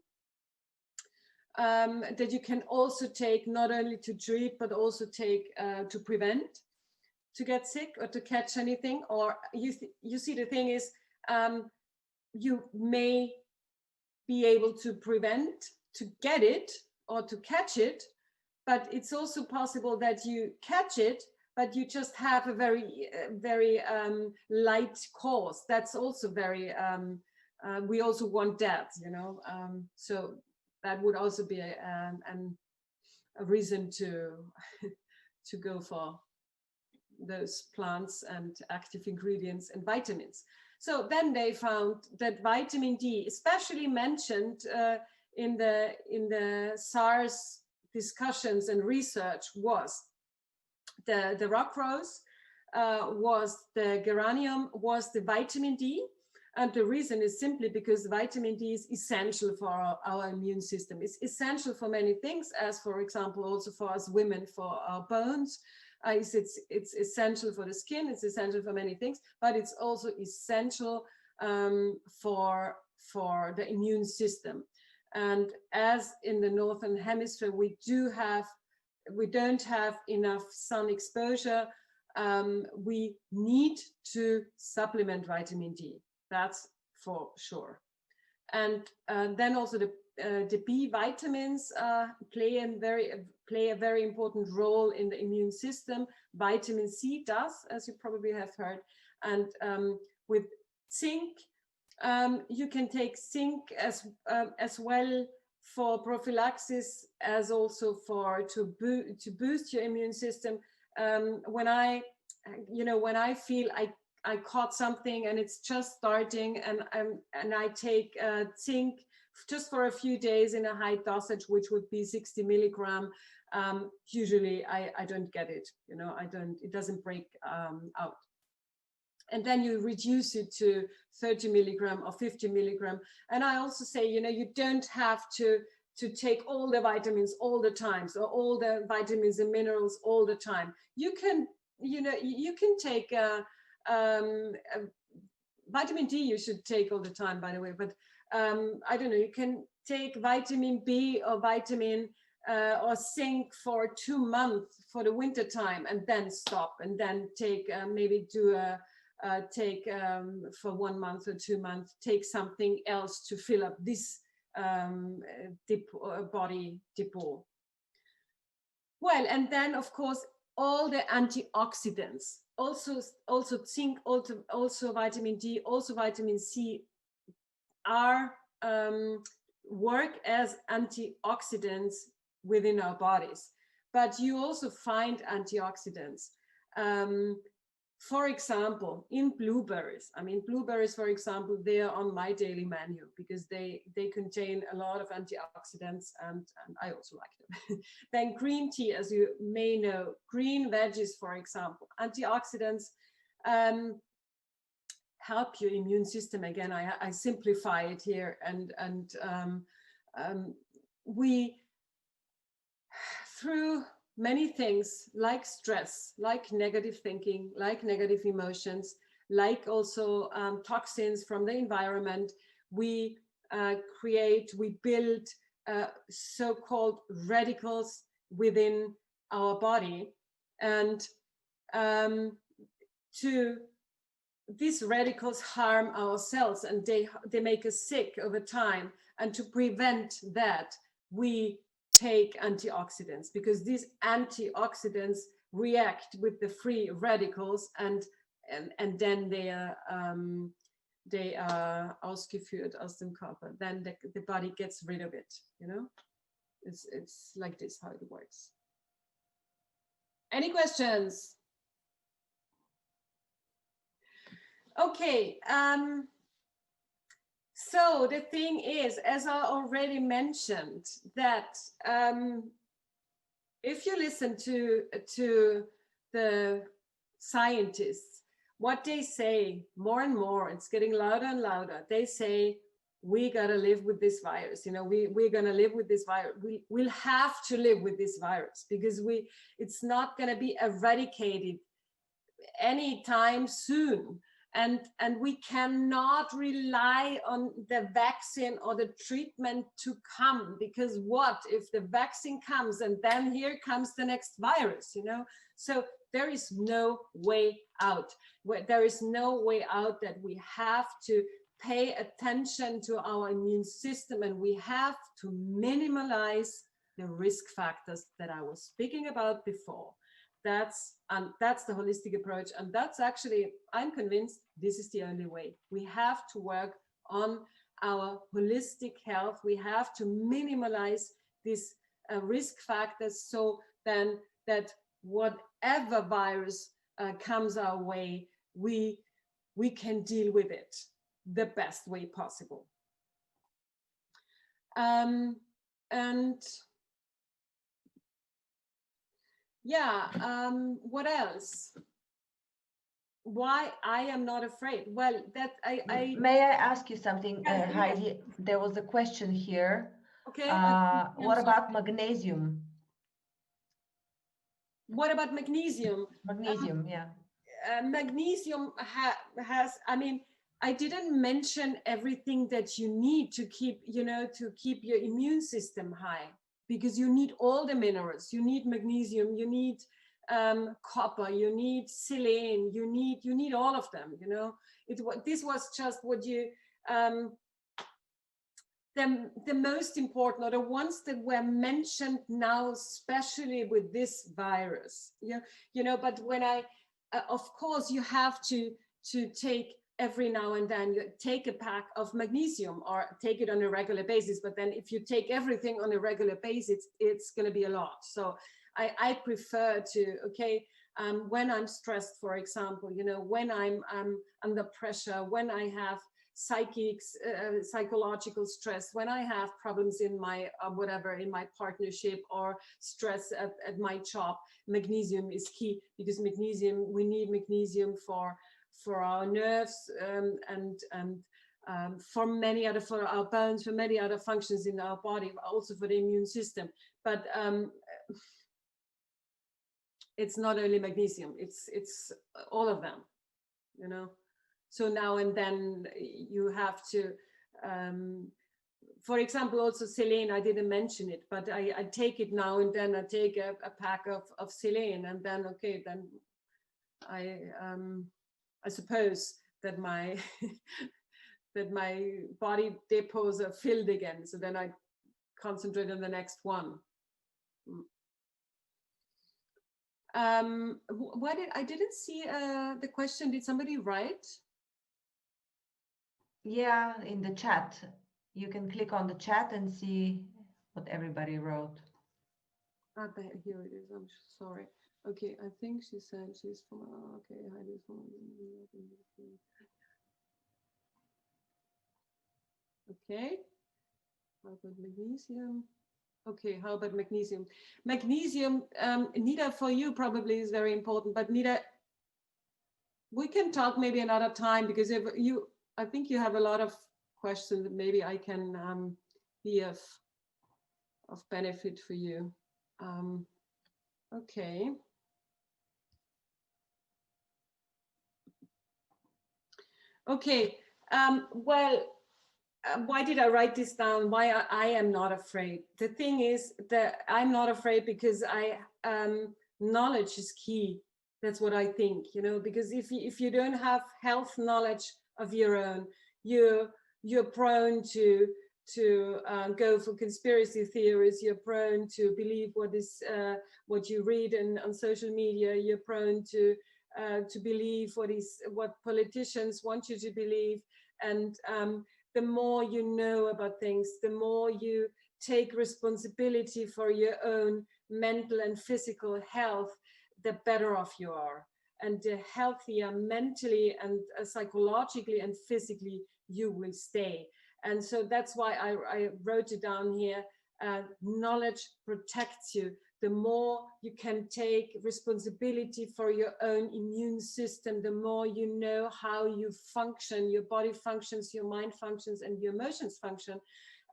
that you can also take not only to treat, but also take to prevent to get sick or to catch anything. Or you see, the thing is, you may be able to prevent to get it or to catch it, but it's also possible that you catch it, but you just have a very light cause. That's also very, we also want that, you know. So that would also be a reason to to go for those plants and active ingredients and vitamins. So then they found that vitamin D, especially mentioned in the SARS discussions and research, was the rock rose, was the geranium, was the vitamin D. And the reason is simply because vitamin D is essential for our immune system. It's essential for many things, as for example, also for us women, for our bones. It's essential for the skin, it's essential for many things, but it's also essential for the immune system. And as in the Northern Hemisphere, we don't have enough sun exposure, we need to supplement vitamin D. That's for sure. And then also the B vitamins play a very important role in the immune system. Vitamin C does, as you probably have heard. And with zinc, you can take zinc as well for prophylaxis, as also to boost your immune system. When I feel I caught something and it's just starting, and I take zinc just for a few days in a high dosage, which would be 60 milligram. Usually I don't get it, you know, it doesn't break out. And then you reduce it to 30 milligram or 50 milligram. And I also say, you know, you don't have to take all the vitamins all the time, so all the vitamins and minerals all the time. You can, you know, you can take vitamin D you should take all the time, by the way, but I don't know, you can take vitamin B or vitamin or zinc for 2 months for the winter time, and then stop, and then take maybe do take for 1 month or 2 months, take something else to fill up this body depot. Well, and then of course all the antioxidants, also zinc, also vitamin D, also vitamin C, are work as antioxidants within our bodies. But you also find antioxidants For example, in blueberries, I mean, blueberries, for example, they are on my daily menu because they contain a lot of antioxidants, and I also like them. Then green tea, as you may know, green veggies, for example, antioxidants help your immune system. Again, I simplify it here, and we, through many things like stress, like negative thinking, like negative emotions, like also toxins from the environment, we build so-called radicals within our body. And these radicals harm our cells, and they make us sick over time. And to prevent that, we take antioxidants, because these antioxidants react with the free radicals, and then they are ausgeführt aus dem Körper. Then the body gets rid of it. You know, it's like this how it works. Any questions? Okay. So the thing is, as I already mentioned, that if you listen to the scientists, what they say more and more, it's getting louder and louder. They say, we gotta live with this virus. You know, we're gonna live with this virus. We'll have to live with this virus, because it's not gonna be eradicated anytime soon. And we cannot rely on the vaccine or the treatment to come, because what if the vaccine comes and then here comes the next virus, you know? So there is no way out. There is no way out that we have to pay attention to our immune system, and we have to minimize the risk factors that I was speaking about before. That's the holistic approach, and that's actually, I'm convinced, this is the only way. We have to work on our holistic health. We have to minimize these risk factors, so then that whatever virus comes our way, we can deal with it the best way possible. And yeah, what else? Why I am not afraid? Well, that I May I ask you something, Yeah, Heidi? yeah. There was a question here. Okay. What about magnesium? What about magnesium? Magnesium, yeah. Magnesium has, I mean, I didn't mention everything that you need to keep, you know, to keep your immune system high, because you need all the minerals. You need magnesium, you need copper, you need selenium, you need all of them, you know. This was just what you the most important, or the ones that were mentioned now, especially with this virus. Yeah, you know, but when I of course you have to take every now and then, you take a pack of magnesium, or take it on a regular basis. But then if you take everything on a regular basis, it's going to be a lot. So I prefer to, okay, when I'm stressed, for example, you know, when I'm under pressure, when I have psychological stress, when I have problems in my whatever, in my partnership, or stress at my job, magnesium is key, because magnesium, we need magnesium for our nerves, and for many other, for our bones, for many other functions in our body, also for the immune system. But it's not only magnesium, it's all of them, you know. So now and then you have to, for example, also selenium, I didn't mention it, but I take it now and then. I take a pack of selenium, and then, okay, then I suppose that my that my body depots are filled again. So then I concentrate on the next one. I didn't see the question. Did somebody write? Yeah, in the chat. You can click on the chat and see what everybody wrote. Here it is. I'm sorry. Okay, I think she said she's from, okay, Heidi's from, okay, how about magnesium? Okay, how about magnesium? Magnesium, Nita, for you probably is very important, but Nita, we can talk maybe another time, because if you, I think you have a lot of questions that maybe I can be of benefit for you. Okay. Okay. Well, why did I write this down? Why I am not afraid. The thing is that I'm not afraid because knowledge is key. That's what I think, you know, because if you don't have health knowledge of your own, you're prone to go for conspiracy theories. You're prone to believe what you read on social media. You're prone to believe what politicians want you to believe, and the more you know about things, the more you take responsibility for your own mental and physical health, the better off you are. And the healthier mentally and psychologically and physically you will stay. And so that's why I wrote it down here. Knowledge protects you. The more you can take responsibility for your own immune system, the more you know how you function, your body functions, your mind functions, and your emotions function,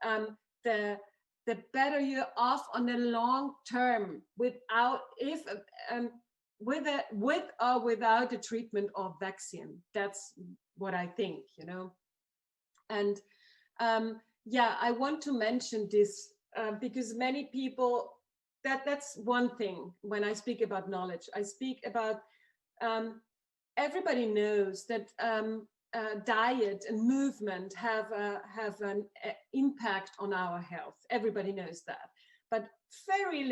the better you're off on the long term, with or without a treatment or vaccine. That's what I think, you know. And yeah, I want to mention this because many people, that's one thing. When I speak about knowledge, I speak about everybody knows that diet and movement have an impact on our health. Everybody knows that, but very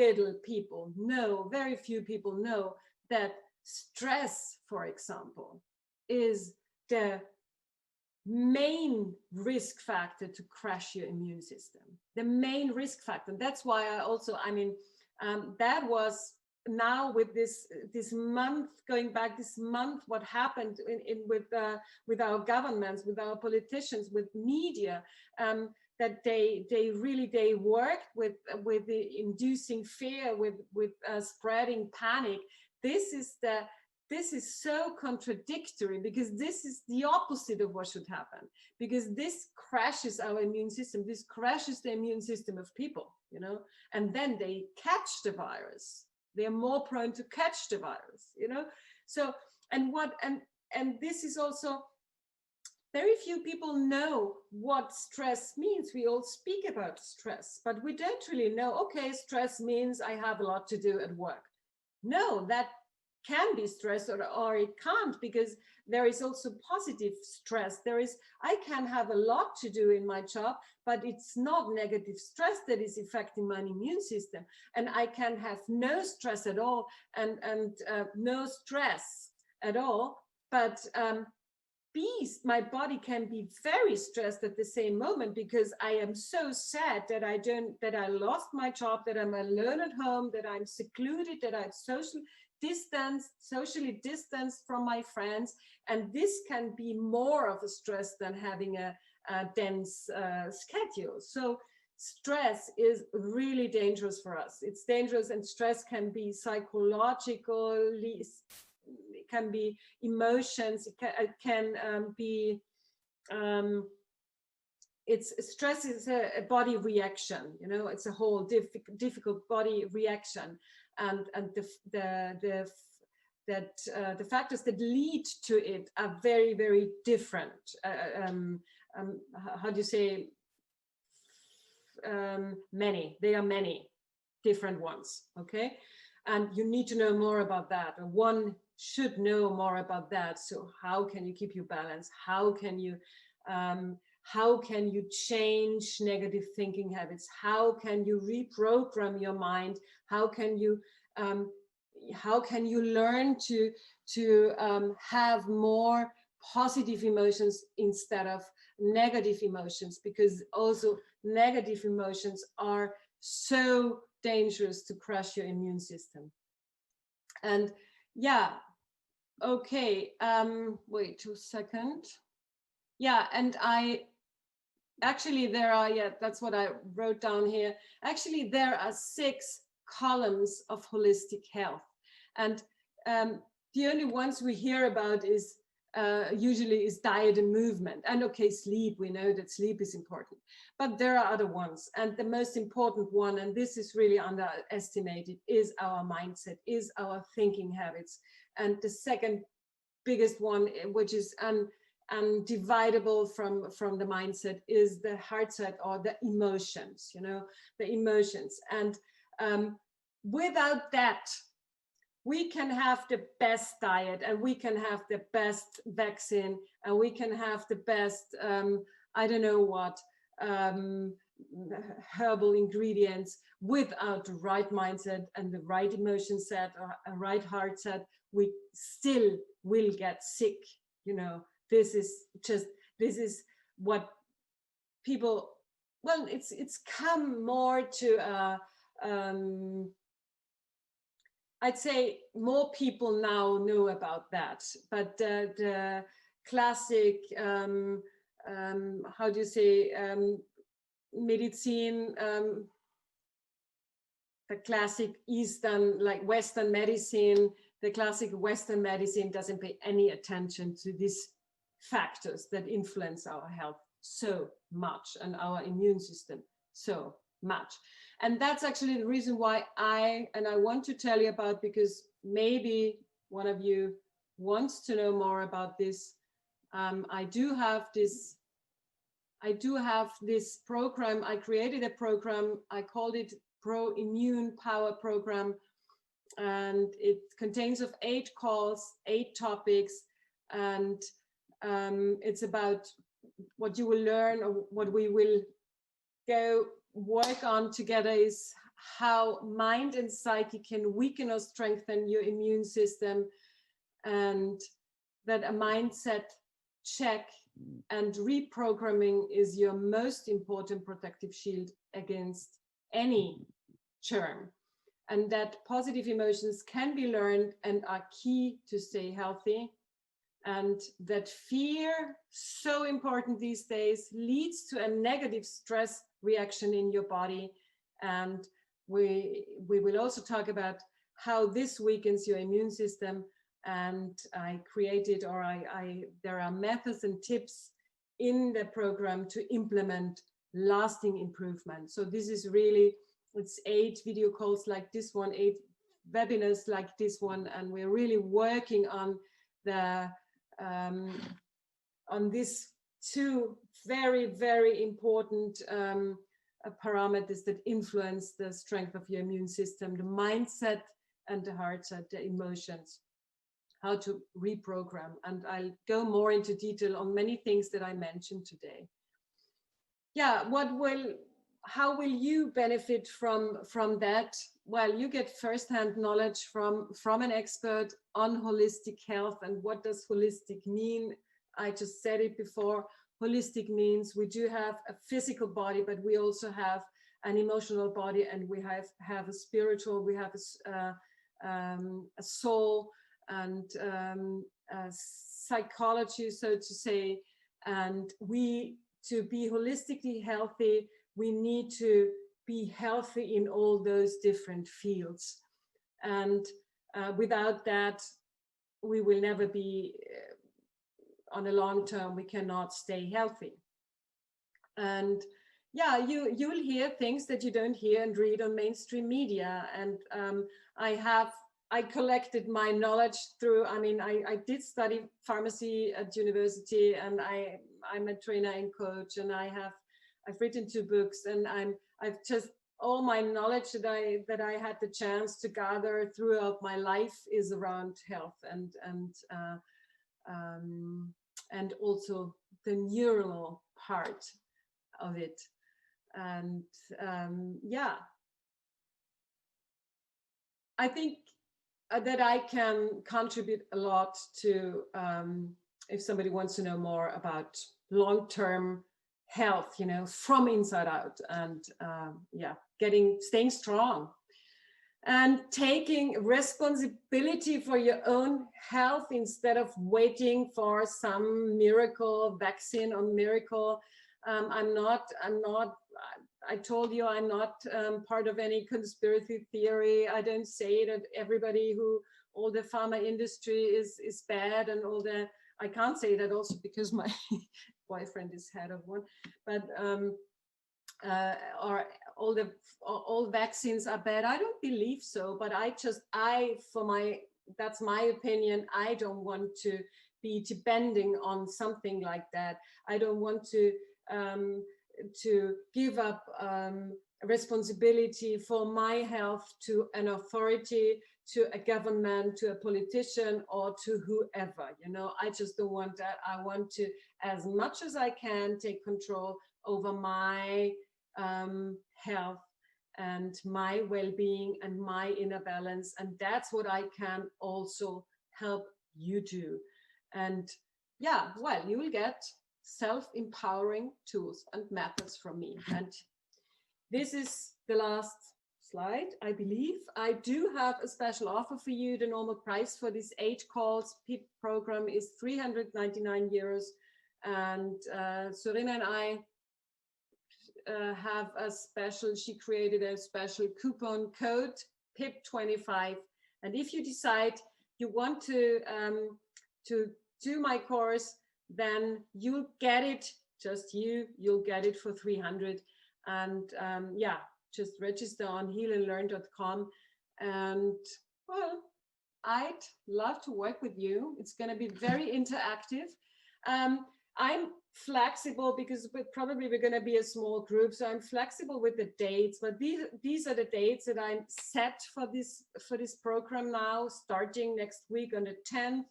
few people know that stress, for example, is the main risk factor to crash your immune system. The main risk factor. And that's why that was now with this month, going back this month, what happened with our governments, with our politicians, with media, that they worked with the inducing fear, with spreading panic. This is so contradictory, because this is the opposite of what should happen, because this crashes our immune system. This crashes the immune system of people, you know, and then they catch the virus. They're more prone to catch the virus, you know. So, and this is also, very few people know what stress means. We all speak about stress, but we don't really know, okay, stress means I have a lot to do at work. No, that can be stress, or it can't, because there is also positive stress. I can have a lot to do in my job, but it's not negative stress that is affecting my immune system. And I can have no stress at all, and no stress at all, but my body can be very stressed at the same moment, because I am so sad that I lost my job, that I'm alone at home, that I'm secluded, that I'm socially distanced from my friends. And this can be more of a stress than having a dense schedule. So stress is really dangerous for us. It's dangerous, and stress can be psychological, it can be emotions, it can be stress is a body reaction, you know. It's a whole difficult body reaction, and the factors that lead to it are very, very different. How do you say? There are many different ones. Okay, and you need to know more about that. One should know more about that. So how can you keep your balance? How can you change negative thinking habits? How can you reprogram your mind? How can you learn to have more positive emotions instead of negative emotions? Because also negative emotions are so dangerous to crush your immune system. And yeah, okay, wait a second. Yeah, and actually there are, yeah, that's what I wrote down here. Actually, there are 6 columns of holistic health. And the only ones we hear about is usually is diet and movement. And okay, sleep, we know that sleep is important, but there are other ones. And the most important one, and this is really underestimated, is our mindset, is our thinking habits. And the second biggest one, which is undividable from the mindset, is the heart set, or the emotions, you know, the emotions. And without that, we can have the best diet, and we can have the best vaccine, and we can have the best, I don't know what, herbal ingredients. Without the right mindset and the right emotion set, or a right heart set, we still will get sick. You know, this is what people, well, it's come more to I'd say more people now know about that, but the classic, how do you say, medicine, the classic Eastern, like Western medicine, the classic Western medicine doesn't pay any attention to these factors that influence our health so much, and our immune system so much. And that's actually the reason why I want to tell you about, because maybe one of you wants to know more about this. I do have this program. I created a program. I called it Pro Immune Power Program, and it contains of 8 calls, 8 topics, and it's about what you will learn, or what we will go work on together, is how mind and psyche can weaken or strengthen your immune system, and that a mindset check and reprogramming is your most important protective shield against any germ, and that positive emotions can be learned and are key to stay healthy, and that fear, so important these days, leads to a negative stress reaction in your body. And we will also talk about how this weakens your immune system. And I created, or there are methods and tips in the program to implement lasting improvement. So this is really, it's 8 video calls like this one, 8 webinars like this one, and we're really working on the on these 2 very, very important parameters that influence the strength of your immune system: the mindset and the heart set, the emotions, how to reprogram. And I'll go more into detail on many things that I mentioned today. Yeah, how will you benefit from that? Well, you get firsthand knowledge from an expert on holistic health. And what does holistic mean? I just said it before. Holistic means we do have a physical body, but we also have an emotional body, and we have a spiritual, we have a soul, and a psychology, so to say. And to be holistically healthy, we need to be healthy in all those different fields. And without that, we will never be, on a long term, we cannot stay healthy. And yeah, you will hear things that you don't hear and read on mainstream media. And I collected my knowledge through, I did study pharmacy at university, and I'm a trainer and coach, and I've written 2 books, and I've just, all my knowledge that I had the chance to gather throughout my life is around health and also the neural part of it. And yeah, I think that I can contribute a lot to, if somebody wants to know more about long-term health, from inside out, and yeah, staying strong. and taking responsibility for your own health instead of waiting for some miracle vaccine or miracle. I told you I'm not part of any conspiracy theory. I don't say that everybody all the pharma industry is bad and I can't say that also because my boyfriend is head of one, but or all vaccines are bad. I don't believe so, but that's my opinion. I don't want to be depending on something like that. I don't want to give up responsibility for my health to an authority, to a government, to a politician, or to whoever. I just don't want that. I want to, as much as I can, take control over my health and my well-being and my inner balance. And that's what I can also help you do. And yeah, well, you will get self-empowering tools and methods from me. And this is the last slide, I believe. I do have a special offer for you. The normal price for this 8 calls PIPP program is 399 euros. And Sorina and I have a special, she created a special coupon code, PIPP25. And if you decide you want to do my course, then you'll get it, you'll get it for 300. And yeah, just register on healnlearn.com. And well, I'd love to work with you. It's going to be very interactive. I'm flexible because we're going to be a small group, so I'm flexible with the dates. But these are the dates that I'm set for this program now, starting next week on the 10th.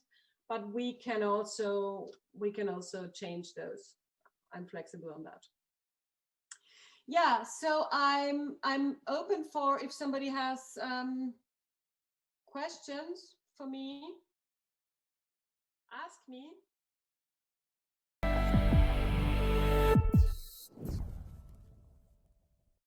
But we can also change those. I'm flexible on that. Yeah, so I'm open for if somebody has questions for me. Ask me.